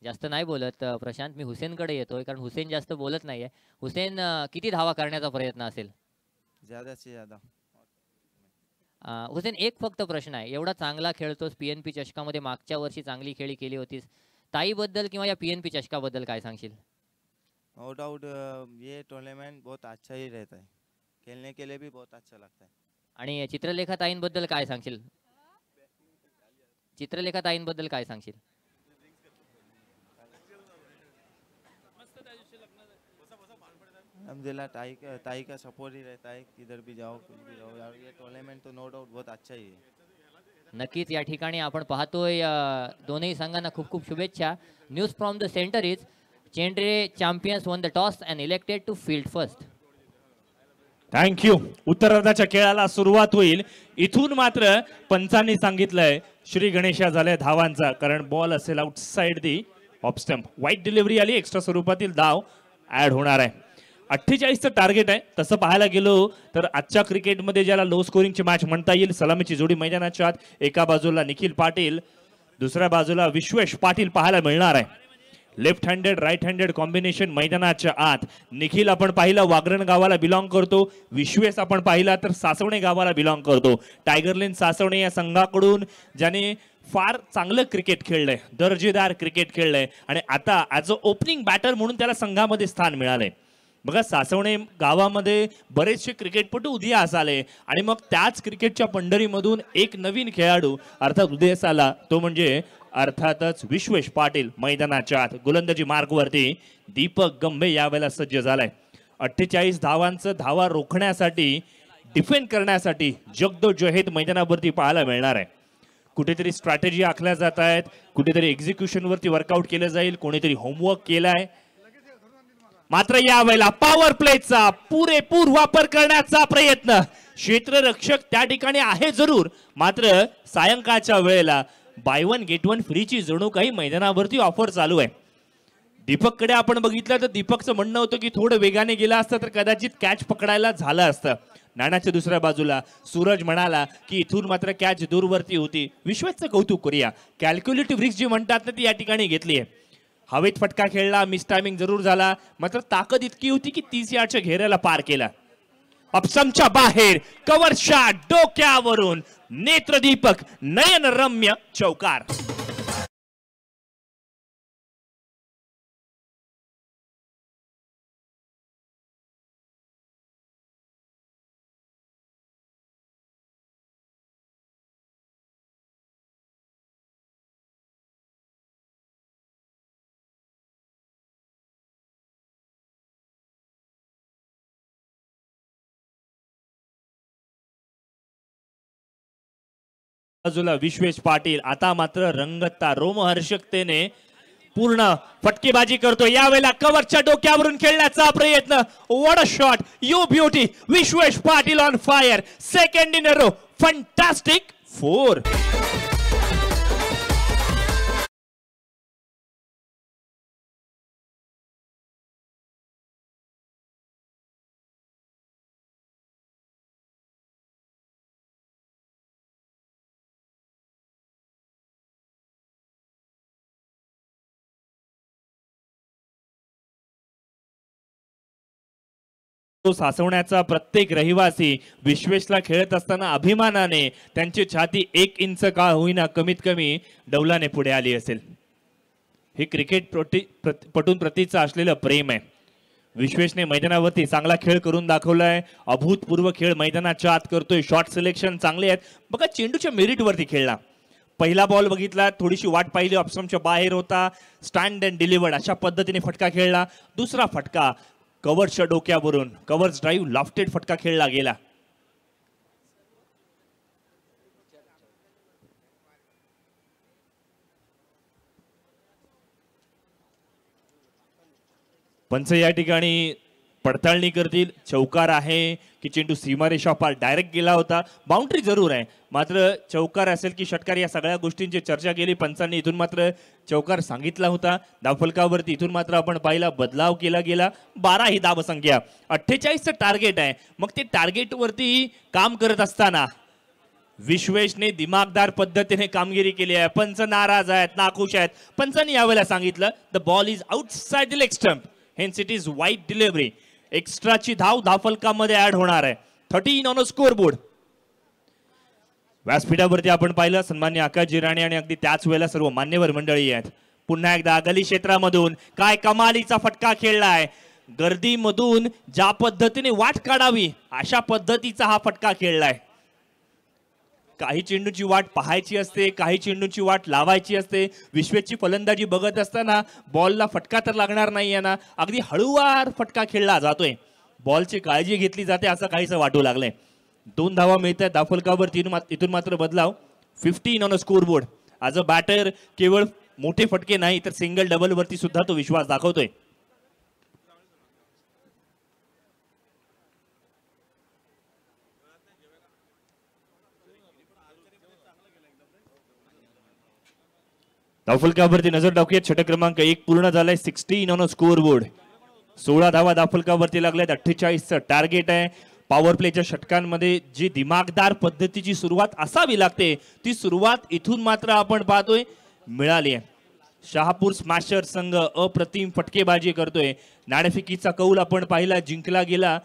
जास्त नाही बोलत प्रशांत, मी हुसेनकडे येतोय कारण हुसेन जास्त बोलत नाहीये. हुसेन किती धावा करण्याचा प्रयत्न असेल? ज्यादा से ज्यादा. हुसेन एक फक्त प्रश्न आहे, एवढा चांगला खेळतोस, पीएनपी चषकामध्ये मागच्या वर्षी चांगली खेळी केली होतीस, ताईबद्दल किंवा या पीएनपी चषकाबद्दल काय सांगशील? नो डाउट ये टूर्नामेंट बहुत अच्छा ही रहता है, खेलने के लिए भी बहुत अच्छा लगता है. आणि चित्रलेखा ताईंबद्दल काय सांगशील? चित्रलेखा ताईंबद्दल काय सांगशील? अल्हम्दुलिल्लाह ताई का सपोर्ट ही रहता है, किधर भी जाओ कुछ भी जाओ यार. ये टूर्नामेंट तो नो डाउट बहुत अच्छा ही है. नक्कीच या ठिकाणी आपण पाहतोय दोन्ही संघांना खूप खूप शुभेच्छा. News from the centre is Chendare champions won the toss and elected to field first. Thank you. उत्तरार्धाच्या खेळाला सुरुवात होईल. इथून मात्र पंचांनी सांगितलंय श्री गणेशा झाले धावांचा, कारण बॉल असेल आउटसाइड दी ऑफ स्टंप. वाईट डिलिव्हरी आली, एक्स्ट्रा स्वरूपातील धाव ऍड होणार आहे. 48चं टार्गेट आहे. तसं पाहायला गेलो तर आजच्या क्रिकेटमध्ये ज्याला लो स्कोरिंगची मॅच म्हणता येईल, सलामीची जोडी मैदानाच्या आत. एका बाजूला निखिल पाटील, दुसऱ्या बाजूला विश्वेश पाटील पाहायला मिळणार आहे. Left handed right handed combination मैदानाच्या आत. निखिल आपण पाहिलं वागरण गावाला बिलॉंग करतो, विश्वेश आपण पाहिला तर सासवणे गावाला बिलॉंग करतो. टायगर लेन सासवणे या संघाकडून ज्याने फार चांगलं क्रिकेट खेळलंय, दर्जेदार क्रिकेट खेळलंय आणि आता ॲज अ ओपनिंग बॅटर म्हणून त्याला संघामध्ये स्थान मिळालंय. बघा सासवणे गावामध्ये बरेचसे क्रिकेटपटू उदयास आले आणि मग त्याच क्रिकेटच्या पंढरीमधून एक नवीन खेळाडू अर्थात उदयास आला, तो म्हणजे अर्थातच विश्वेश पाटील. मैदानाच्या आत गोलंदाजी मार्गवरती दीपक गंभे यावेळेला सज्ज झालाय. 48 धावांचं धावा रोखण्यासाठी, डिफेंड करण्यासाठी जगदोजहेद मैदानावरती पाहायला मिळणार आहे. कुठेतरी स्ट्रॅटेजी आखल्या जात आहेत, कुठेतरी एक्झिक्युशनवरती वर्कआउट केलं जाईल, कोणीतरी होमवर्क केलाय. मात्र यावेळेला पॉवर प्लेचा पुरेपूर वापर करण्याचा प्रयत्न. क्षेत्ररक्षक त्या ठिकाणी आहे जरूर, मात्र सायंकाळच्या वेळेला बाय वन गेट वन फ्रीची जणू काही मैदानावरती ऑफर चालू आहे. दीपककडे आपण बघितलं तर दीपकचं म्हणणं होतं की थोडं वेगाने गेला असतं तर कदाचित कॅच पकडायला झालं असतं. नाण्याच्या दुसऱ्या बाजूला सूरज म्हणाला की इथून मात्र कॅच दूरवरती होती. विश्वेशचं कौतुक करूया, कॅल्क्युलेटिव्ह रिस्क जी म्हणतात ना ती या ठिकाणी घेतली आहे. हवेत फटका खेळला, मिस टायमिंग जरूर झाला, मात्र ताकद इतकी होती की 30 यार्डच्या घेऱ्याला पार केला. अपसमच्या बाहेर कव्हर शॉट डोक्यावरून नेत्रदीपक नयनरम्य चौकार. बाजूला विश्वेश पाटील आता मात्र रंगता रोमहर्षकतेने पूर्ण फटकेबाजी करतो. यावेळेला कव्हरच्या डोक्यावरून खेळण्याचा प्रयत्न. What a shot, you beauty. Vishwesh Patil on fire. Second in a row. Fantastic 4. तो सासवण्याचा प्रत्येक रहिवासी विश्वेशला खेळत असताना अभिमानाने त्यांची छाती 1 इंच का होईना कमीत कमी डौलाने पुढे आली असेल. हे क्रिकेट पटून प्रतीचं असलेलं प्रेम आहे. विश्वेशने मैदानावरती चांगला खेळ करून दाखवलाय. अभूतपूर्व खेळ मैदानाच्या आत करतोय. शॉट सिलेक्शन चांगले आहेत. बघा चेंडूच्या मेरिट वरती खेळला. पहिला बॉल बघितला, थोडीशी वाट पाहिली, ऑप्शनच्या बाहेर होता, स्टँड अँड डिलिव्हर्ड अशा पद्धतीने फटका खेळला. दुसरा फटका कव्हरच्या डोक्यावरून, कव्हर्स ड्राईव्ह लॉफ्टेड फटका खेळला गेला. पंच या ठिकाणी पडताळणी करतील. चौकार आहे की चेंडू सीमारेषा पार डायरेक्ट गेला होता. बाउंड्री जरूर आहे, मात्र चौकार असेल की षटकार या सगळ्या गोष्टींची चर्चा केली पंचांनी. इथून मात्र चौकार सांगितला होता. धावफलकावरती इथून मात्र आपण पाहिला बदलाव केला गेला. 12 ही धावसंख्या, 48चं टार्गेट आहे. मग ते टार्गेट वरती काम करत असताना विश्वेशने दिमागदार पद्धतीने कामगिरी केली आहे. पंच नाराज आहेत, नाखुश आहेत. पंचांनी यावेळेला सांगितलं the ball is outside the leg stump, hence it is wide delivery. एक्स्ट्राची धाव धावफलकामध्ये ऍड होणार आहे. 13 ऑन अ स्कोर बोर्ड. व्यासपीठावरती आपण पाहिलं सन्मान्य आकाश जिराणी आणि अगदी त्याच वेळेला सर्व मान्यवर मंडळी आहेत. पुन्हा एकदा गली क्षेत्रामधून काय कमालीचा फटका खेळलाय. गर्दीमधून ज्या पद्धतीने वाट काढावी अशा पद्धतीचा हा फटका खेळलाय. काही चेंडूची वाट पाहायची असते, काही चेंडूची वाट लावायची असते. विश्वेची फलंदाजी बघत असताना बॉलला फटका तर लागणार नाही ना, अगदी हळूवार फटका खेळला जातोय. बॉलची काळजी घेतली जाते असं काहीसं वाटू लागलंय. 2 धावा मिळतात धावफलकावर. इथून मात्र बदलाव. 15 on a score board. As a batter केवळ मोठे फटके नाही तर सिंगल डबल वरती सुद्धा तो विश्वास दाखवतोय. धावफलकावरती नजर टाकूयात. षटक क्रमांक 1 पूर्ण झालाय. 16 ऑन अ स्कोर बोर्ड. 16 धावा धावफलकावरती लागल्यात. 48चं टार्गेट आहे. पॉवर प्लेच्या षटकांमध्ये जी दिमागदार पद्धतीची सुरुवात असावी लागते ती सुरुवात इथून मात्र आपण पाहतोय मिळाली आहे. शहापूर स्मॅशर संघ अप्रतिम फटकेबाजी करतोय. नाणेफेकीचा कौल आपण पाहिला, जिंकला गेला.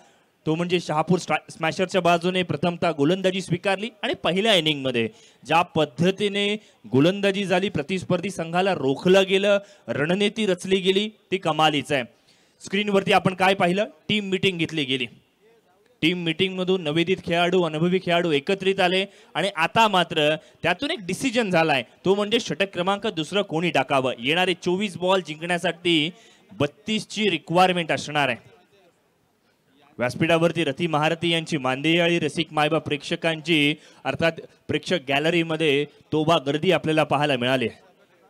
तो म्हणजे शहापूर स्मॅशरच्या बाजूने प्रथमतः गोलंदाजी स्वीकारली आणि पहिल्या इनिंग मध्ये ज्या पद्धतीने गोलंदाजी झाली, प्रतिस्पर्धी संघाला रोखलं गेलं, रणनीती रचली गेली, ती कमालीच आहे. स्क्रीनवरती आपण काय पाहिलं, टीम मीटिंग घेतली गेली. टीम मीटिंग मधून नवोदित खेळाडू, अनुभवी खेळाडू एकत्रित आले आणि आता मात्र त्यातून एक डिसिजन झालाय, तो म्हणजे षटक क्रमांक दुसरं कोणी टाकावं. येणारे 24 बॉल जिंकण्यासाठी 32ची रिक्वायरमेंट असणार आहे. व्यासपीठावरती रती महारथी यांची मांदेयाळी रसिक मायबा प्रेक्षकांची अर्थात प्रेक्षक गॅलरीमध्ये तोबा गर्दी आपल्याला पाहायला मिळाली.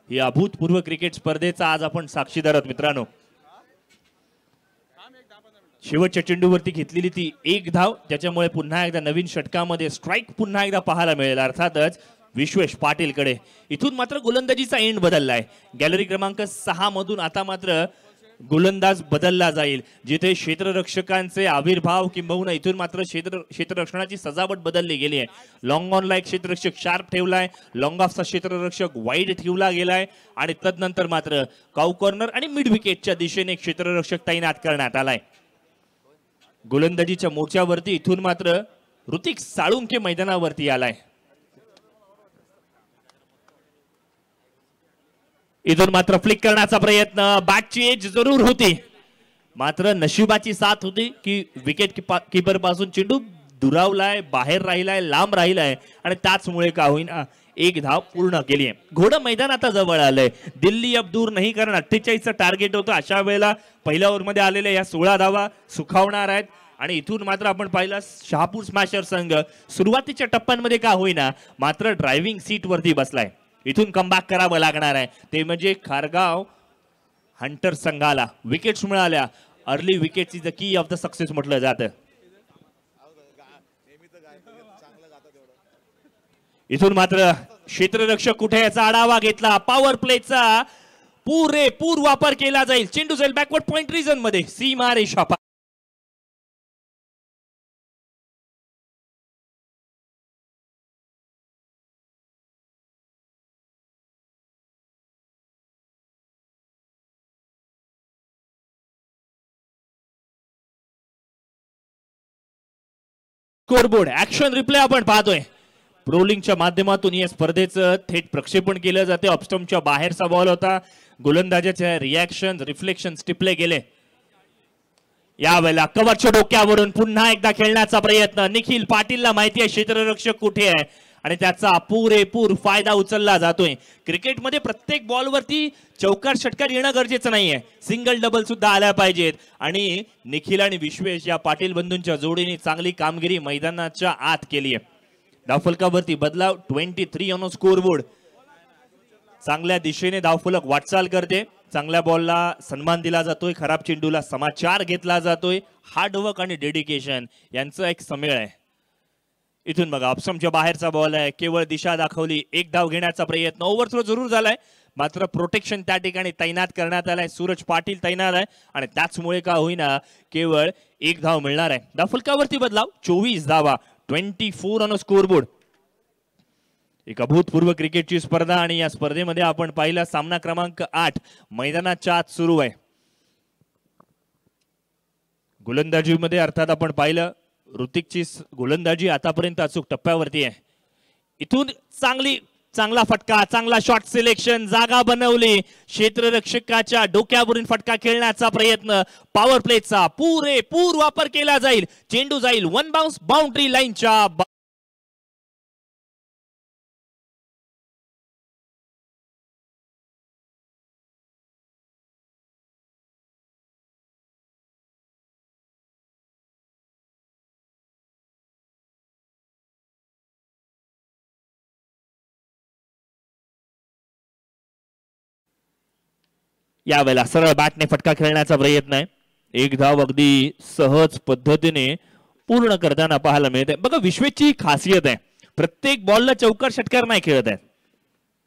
ही अभूतपूर्व क्रिकेट स्पर्धेचा आज आपण साक्षीदार आहोत मित्रांनो. शेवटच्या चेंडूवरती घेतलेली ती 1 धाव, ज्याच्यामुळे पुन्हा एकदा नवीन षटकामध्ये स्ट्राईक पुन्हा एकदा पाहायला मिळेल. अर्थातच विश्वेश पाटीलकडे. इथून मात्र गोलंदाजीचा एंड बदललाय. गॅलरी क्रमांक 6 मधून आता मात्र गोलंदाज बदलला जाईल. जिथे क्षेत्ररक्षकांचे आविर्भाव किंबहुना इथून मात्र क्षेत्ररक्षणाची सजावट बदलली गेली आहे. लॉंग ऑनला एक क्षेत्ररक्षक शार्प ठेवलाय, लॉंग ऑफचा क्षेत्ररक्षक वाईड ठेवला गेलाय आणि तदनंतर मात्र काऊ कॉर्नर आणि मिड विकेटच्या दिशेने क्षेत्ररक्षक तैनात करण्यात आलाय. गोलंदाजीच्या मोर्चावरती इथून मात्र ऋतिक साळुंके मैदानावरती आलाय. इथून मात्र फ्लिक करण्याचा प्रयत्न, बॅटची एज जरूर होती, मात्र नशिबाची साथ होती की विकेट कीपर पासून चेंडू दुरावलाय, बाहेर राहिलाय, लांब राहिलाय आणि त्याचमुळे का होईना 1 धाव पूर्ण केली आहे. घोडं मैदान आता जवळ आलंय. दिल्ली अब दूर नाही, कारण 48चं टार्गेट होतं. अशा वेळेला पहिल्या ओव्हरमध्ये आलेल्या या 16 धावा सुखावणार आहेत आणि इथून मात्र आपण पाहिलं शहापूर स्मॅशर संघ सुरुवातीच्या टप्प्यांमध्ये का होईना मात्र ड्रायव्हिंग सीट वरती बसलाय. इथून कमबॅक करावं लागणार आहे. ते म्हणजे खारगाव हंटर संघाला विकेट्स मिळाल्या. Early wickets is the key of the success म्हटलं जातं. इथून मात्र क्षेत्ररक्षक कुठे याचा आढावा घेतला. पॉवर प्लेचा पुरेपूर वापर केला जाईल. चेंडू जाईल बॅकवर्ड पॉइंट रिजन मध्ये, सीमारेषा स्कोरबोर्ड ऍक्शन रिप्ले आपण पाहतोय. प्रोलिंगच्या माध्यमातून या स्पर्धेचं थेट प्रक्षेपण केलं जाते. ऑफस्टंपच्या बाहेरचा बॉल होता. गोलंदाजाचे रिॲक्शन रिफ्लेक्शन टिपले गेले. यावेळेला कव्हरच्या डोक्यावरून पुन्हा एकदा खेळण्याचा प्रयत्न. निखिल पाटीलला माहिती आहे क्षेत्ररक्षक कुठे आहे आणि त्याचा पुरेपूर फायदा उचलला जातोय. क्रिकेटमध्ये प्रत्येक बॉलवरती चौकार षटकार येणं गरजेचं नाहीये, सिंगल डबल सुद्धा आल्या पाहिजेत. आणि निखिल आणि विश्वेश या पाटील बंधूंच्या जोडीने चांगली कामगिरी मैदानाच्या आत केली आहे. धावफलकावरती बदलाव 23 ऑन स्कोरबोर्ड. चांगल्या दिशेने धावफलक वाटचाल करते. चांगल्या बॉलला सन्मान दिला जातोय, खराब चेंडूला समाचार घेतला जातोय. हार्डवर्क आणि डेडिकेशन यांचं एक समेळ आहे. इथून बघा ऑप्शनच्या बाहेरचा बॉल आहे. केवळ दिशा दाखवली. एक धाव घेण्याचा प्रयत्न. ओव्हरथ्रो जरूर झालाय, मात्र प्रोटेक्शन त्या ठिकाणी तैनात करण्यात आलाय. सूरज पाटील तैनात आहे आणि त्याचमुळे का होईना केवळ एक धाव मिळणार आहे. धावफलकावरती बदलाव 24 धावा 24 ऑन स्कोरबोर्ड. एक अभूतपूर्व क्रिकेटची स्पर्धा आणि या स्पर्धेमध्ये आपण पाहिला सामना क्रमांक 8 मैदानाच्या आत सुरू आहे. गोलंदाजीमध्ये अर्थात आपण पाहिलं ऋतिकची गोलंदाजी आतापर्यंत अचूक टप्प्यावरती आहे. इथून चांगला फटका, चांगला शॉट सिलेक्शन, जागा बनवली. क्षेत्ररक्षकाच्या डोक्यावरून फटका खेळण्याचा प्रयत्न. पॉवर प्लेचा पुरेपूर वापर केला जाईल. चेंडू जाईल वन बाउन्स बाउंड्री लाईनच्या. यावेळेला सरळ बॅटने फटका खेळण्याचा प्रयत्न आहे. एक धाव अगदी सहज पद्धतीने पूर्ण करताना पाहायला मिळते. बघा विश्वेची खासियत आहे, प्रत्येक बॉलला चौकार षटकार नाही खेळत आहे.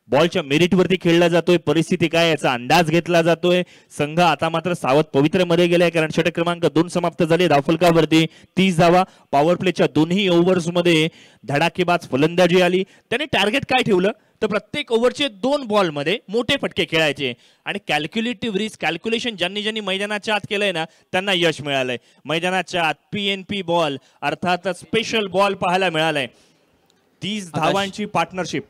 बॉलच्या मेरिट वरती खेळला जातोय. परिस्थिती काय याचा अंदाज घेतला जातोय. संघ आता मात्र सावध पवित्र मध्ये गेलाय, कारण षटक क्रमांक 2 समाप्त झाले. धावफलकावरती 30 धावा. पॉवर प्लेच्या दोन्ही ओव्हर्स मध्ये धडाकेबाज फलंदाजी आली. त्याने टार्गेट काय ठेवलं तर प्रत्येक ओव्हरचे 2 बॉल मध्ये मोठे फटके खेळायचे आणि कॅल्क्युलेटिव्ह रिस्क कॅल्क्युलेशन ज्यांनी मैदानाच्या आत केलंय ना त्यांना यश मिळालंय. मैदानाच्या आत PNP बॉल अर्थात स्पेशल बॉल पाहायला मिळालाय. 30 धावांची पार्टनरशिप.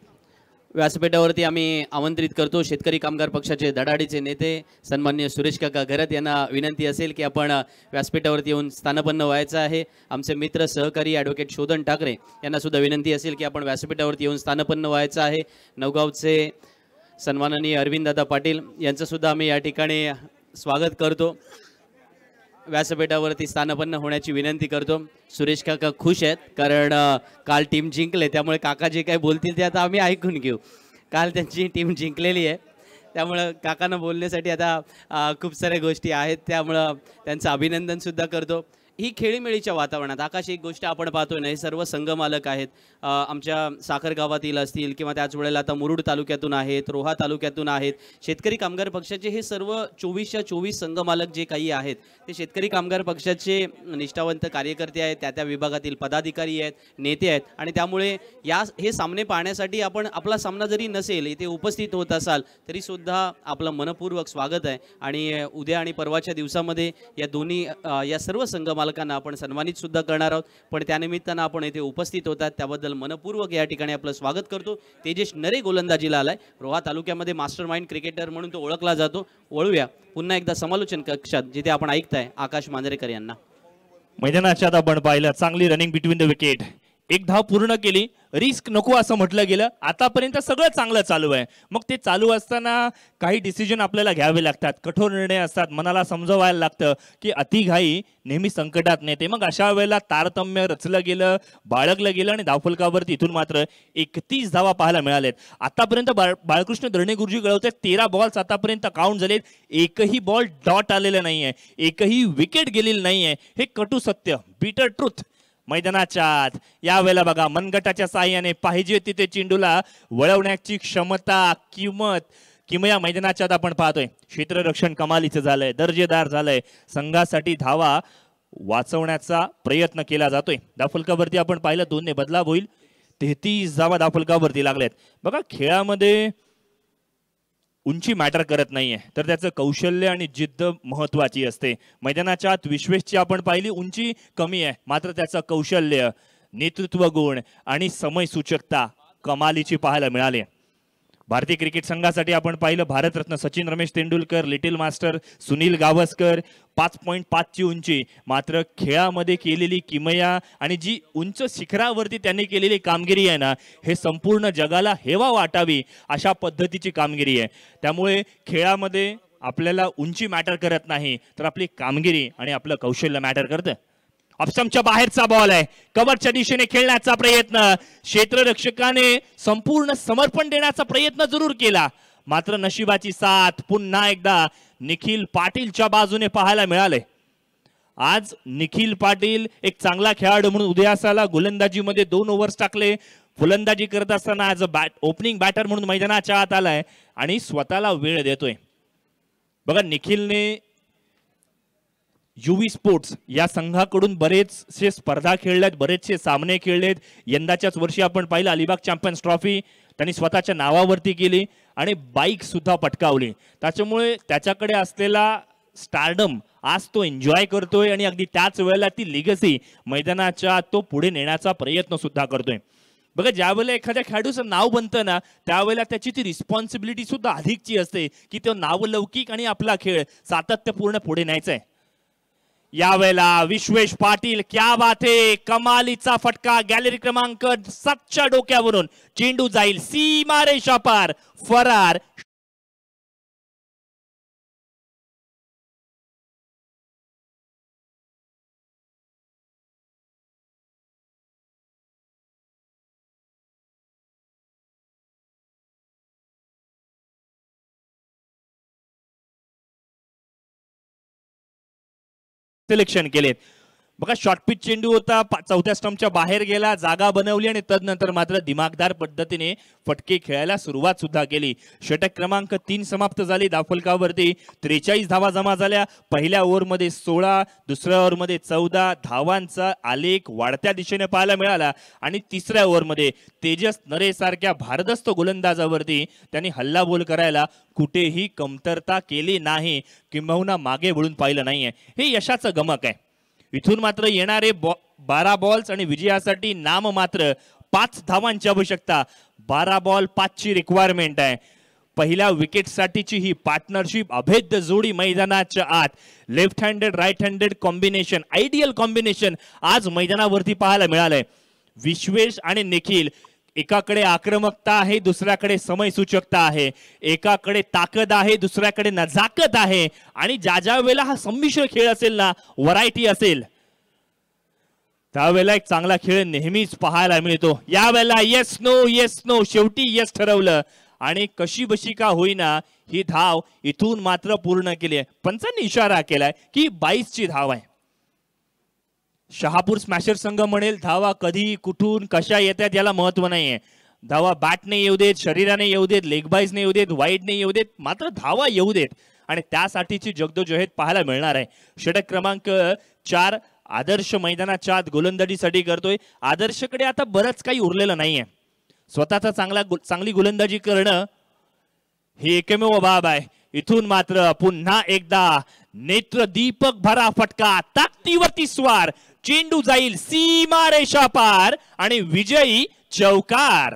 व्यासपीठावरती आम्ही आमंत्रित करतो शेतकरी कामगार पक्षाचे धडाडीचे नेते सन्माननीय सुरेश काका घरत यांना विनंती असेल की आपण व्यासपीठावरती येऊन स्थानपन्न व्हायचं आहे. आमचे मित्र सहकारी ॲडव्होकेट शोधन ठाकरे यांना सुद्धा विनंती असेल की आपण व्यासपीठावरती येऊन स्थानपन्न व्हायचं आहे. नवगावचे सन्माननीय अरविंददादा पाटील यांचं सुद्धा आम्ही या ठिकाणी स्वागत करतो. व्यासपीठावरती स्थानपन्न होण्याची विनंती करतो. सुरेश काका खुश आहेत कारण काल टीम जिंकले, त्यामुळे काका जे काही बोलतील ते आता आम्ही ऐकून घेऊ. काल त्यांची टीम जिंकलेली आहे, त्यामुळं काकांना बोलण्यासाठी आता खूप साऱ्या गोष्टी आहेत, त्यामुळं त्यांचं अभिनंदनसुद्धा करतो. ही खेळीमेळीच्या वातावरणात आकाश एक गोष्ट आपण पाहतोय ना, हे सर्व संघमालक आहेत. आमच्या साखर गावातील असतील किंवा त्याच वेळेला आता मुरुड तालुक्यातून आहेत, रोहा तालुक्यातून आहेत. शेतकरी कामगार पक्षाचे हे सर्व 24च्या 24 संघमालक जे काही आहेत ते शेतकरी कामगार पक्षाचे निष्ठावंत कार्यकर्ते आहेत, त्या विभागातील पदाधिकारी आहेत, नेते आहेत. आणि त्यामुळे हे सामने पाहण्यासाठी आपण आपला सामना जरी नसेल इथे उपस्थित होत असाल तरीसुद्धा आपलं मनपूर्वक स्वागत आहे. आणि उद्या आणि परवाच्या दिवसामध्ये या दोन्ही या सर्व संघमालकांना आपण सन्मानित सुद्धा करणार आहोत. पण त्यानिमित्तानं आपण इथे उपस्थित होतात त्याबद्दल मनपूर्वक या ठिकाणी आपलं स्वागत करतो. तेजेश नरे गोलंदाजीला आलाय. रोहा तालुक्यामध्ये मास्टर माइंड क्रिकेटर म्हणून तो ओळखला जातो. वळूया पुन्हा एकदा समालोचन कक्षात जिथे आपण ऐकताय आकाश मांजरेकर यांना. मैदानाच्या आत आपण पाहिलं चांगली रनिंग बिटवीन द विकेट. एक धाव पूर्ण केली. रिस्क नको असं म्हटलं गेलं. आतापर्यंत सगळं चांगलं चालू आहे. मग ते चालू असताना काही डिसिजन आपल्याला घ्यावे लागतात, कठोर निर्णय असतात. मनाला समजवायला लागतं की अतिघाई नेहमी संकटात नेते. मग अशा वेळेला तारतम्य रचलं गेलं, बाळगलं गेलं आणि धावफलकावरती इथून मात्र 31 धावा पाहायला मिळालेत. आतापर्यंत बाळकृष्ण धरणे गुरुजी कळवतात 13 बॉल्स आतापर्यंत काउंट झालेत. एकही बॉल डॉट आलेला नाहीये, एकही विकेट गेलेली नाहीये. हे कटू सत्य, बिटर ट्रुथ मैदानाच्या आत. यावेळेला बघा मनगटाच्या साह्याने पाहिजे तिथे चेंडूला वळवण्याची क्षमता, किमया मैदानाच्या आत आपण पाहतोय. क्षेत्ररक्षण कमालीचं झालंय, दर्जेदार झालंय. संघासाठी धावा वाचवण्याचा प्रयत्न केला जातोय. धावफलकावरती आपण पाहिलं 2 ने बदलाव होईल. 33 धावा धावफलकावरती लागल्यात. बघा खेळामध्ये उंची मॅटर करत नाहीये, तर त्याचं कौशल्य आणि जिद्द महत्वाची असते. मैदानाच्या आत विश्वेशची आपण पाहिली उंची कमी आहे, मात्र त्याचं कौशल्य, नेतृत्व गुण आणि समय सूचकता कमालीची पाहायला मिळाली. भारतीय क्रिकेट संघासाठी आपण पाहिलं भारतरत्न सचिन रमेश तेंडुलकर, लिटिल मास्टर सुनील गावस्कर, 5.5 ची उंची, मात्र खेळामध्ये केलेली किमया आणि जी उंच शिखरावरती त्यांनी केलेली कामगिरी आहे ना, हे संपूर्ण जगाला हेवा वाटावी अशा पद्धतीची कामगिरी आहे. त्यामुळे खेळामध्ये आपल्याला उंची मॅटर करत नाही, तर आपली कामगिरी आणि आपलं कौशल्य मॅटर करतं. ऑफस्टंपच्या बाहेरचा बॉल आहे, कव्हरच्या दिशेने खेळण्याचा प्रयत्न, क्षेत्ररक्षकाने संपूर्ण समर्पण देण्याचा प्रयत्न जरूर केला, मात्र नशिबाची साथ पुन्हा एकदा निखिल पाटीलच्या बाजूने पाहायला मिळाले. आज निखिल पाटील एक चांगला खेळाडू म्हणून उदयास आला. गोलंदाजीमध्ये 2 ओव्हर्स टाकले. फलंदाजी करत असताना ॲज अ ओपनिंग बॅटर म्हणून मैदानाच्या आत आलाय आणि स्वतःला वेळ देतोय. बघा, निखिलने युवी स्पोर्ट्स या संघाकडून बरेचसे स्पर्धा खेळल्यात, बरेचसे सामने खेळलेत. यंदाच्याच वर्षी आपण पाहिलं अलिबाग चॅम्पियन्स ट्रॉफी त्यांनी स्वतःच्या नावावरती केली आणि बाईक सुद्धा पटकावली. त्याच्यामुळे त्याच्याकडे असलेला स्टारडम आज तो एन्जॉय करतोय आणि अगदी त्याच वेळेला ती लिगसी मैदानाच्या तो पुढे नेण्याचा प्रयत्न सुद्धा करतोय. बघा, ज्यावेळेला एखाद्या खेळाडूचं नाव बनतं ना, त्यावेळेला त्याची ती रिस्पॉन्सिबिलिटी सुद्धा अधिकची असते की तो नावलौकिक आणि आपला खेळ सातत्यपूर्ण पुढे न्यायचा आहे. यावेळेला विश्वेश पाटील, क्या बात है, कमालीचा फटका, गॅलरी क्रमांक 7च्या डोक्यावरून चेंडू जाईल सीमारेषा पार, फरार. सिलेक्शन केलेत. बघा, शॉर्ट पिच चेंडू होता, 4थ्या स्टंपच्या बाहेर गेला, जागा बनवली आणि तदनंतर मात्र दिमागदार पद्धतीने फटके खेळायला सुरुवात सुद्धा केली. षटक क्रमांक 3 समाप्त झाली. धावफलकावरती 43 धावा जमा झाल्या. पहिल्या ओव्हरमध्ये 16, दुसऱ्या ओव्हरमध्ये 14 धावांचा आलेख वाढत्या दिशेने पाहायला मिळाला आणि तिसऱ्या ओव्हरमध्ये तेजस नरेसारख्या भारदस्त गोलंदाजावरती त्यांनी हल्लाबोल करायला कुठेही कमतरता केली नाही, किंबहुना मागे वळून पाहिलं नाहीये. हे यशाचं गमक आहे. इथून मात्र येणारे 12 बॉल्स आणि विजयासाठी नाम मात्र 5 धावांची आवश्यकता. 12 बॉल 5 ची रिक्वायरमेंट आहे. पहिल्या विकेटसाठीची ही पार्टनरशिप, अभेद्य जोडी मैदानाच्या आत, left handed right handed combination, ideal combination आज मैदानावरती पाहायला मिळालंय. विश्वेश आणि निखिल, एकाकडे आक्रमकता आहे, दुसऱ्याकडे समय सूचकता आहे. एकाकडे ताकद आहे, दुसऱ्याकडे नजाकत आहे. आणि ज्या वेळेला हा संमिश्र खेळ असेल ना, व्हरायटी असेल, त्यावेळेला एक चांगला खेळ नेहमीच पाहायला मिळतो. यावेळेला येस नो शेवटी येस ठरवलं आणि कशी बशी का होईना ही धाव इथून मात्र पूर्ण केली आहे. पंचांनी इशारा केलाय की 22 ची धाव आहे. शहापूर स्मॅशर संघ म्हणेल धावा कधी कुठून कशा येतात याला महत्व नाहीये. धावा बॅटने येऊ देत, शरीराने येऊ देत, लेग बाईजने येऊ देत, वाईडने येऊ देत, मात्र धावा येऊ देत आणि त्यासाठीची जगदोजहद पाहायला मिळणार आहे. षटक क्रमांक 4 आदर्श मैदानाच्या आत गोलंदाजीसाठी करतोय. आदर्शकडे आता बरंच काही उरलेलं नाहीये. स्वतःचा चांगली गोलंदाजी करणं ही एकमेव बाब आहे. इथून मात्र पुन्हा एकदा नेत्रदीपक भरा फटका, ताकदीवरती स्वार, चेंडू जाईल सीमारेषा पार आणि विजयी चौकार.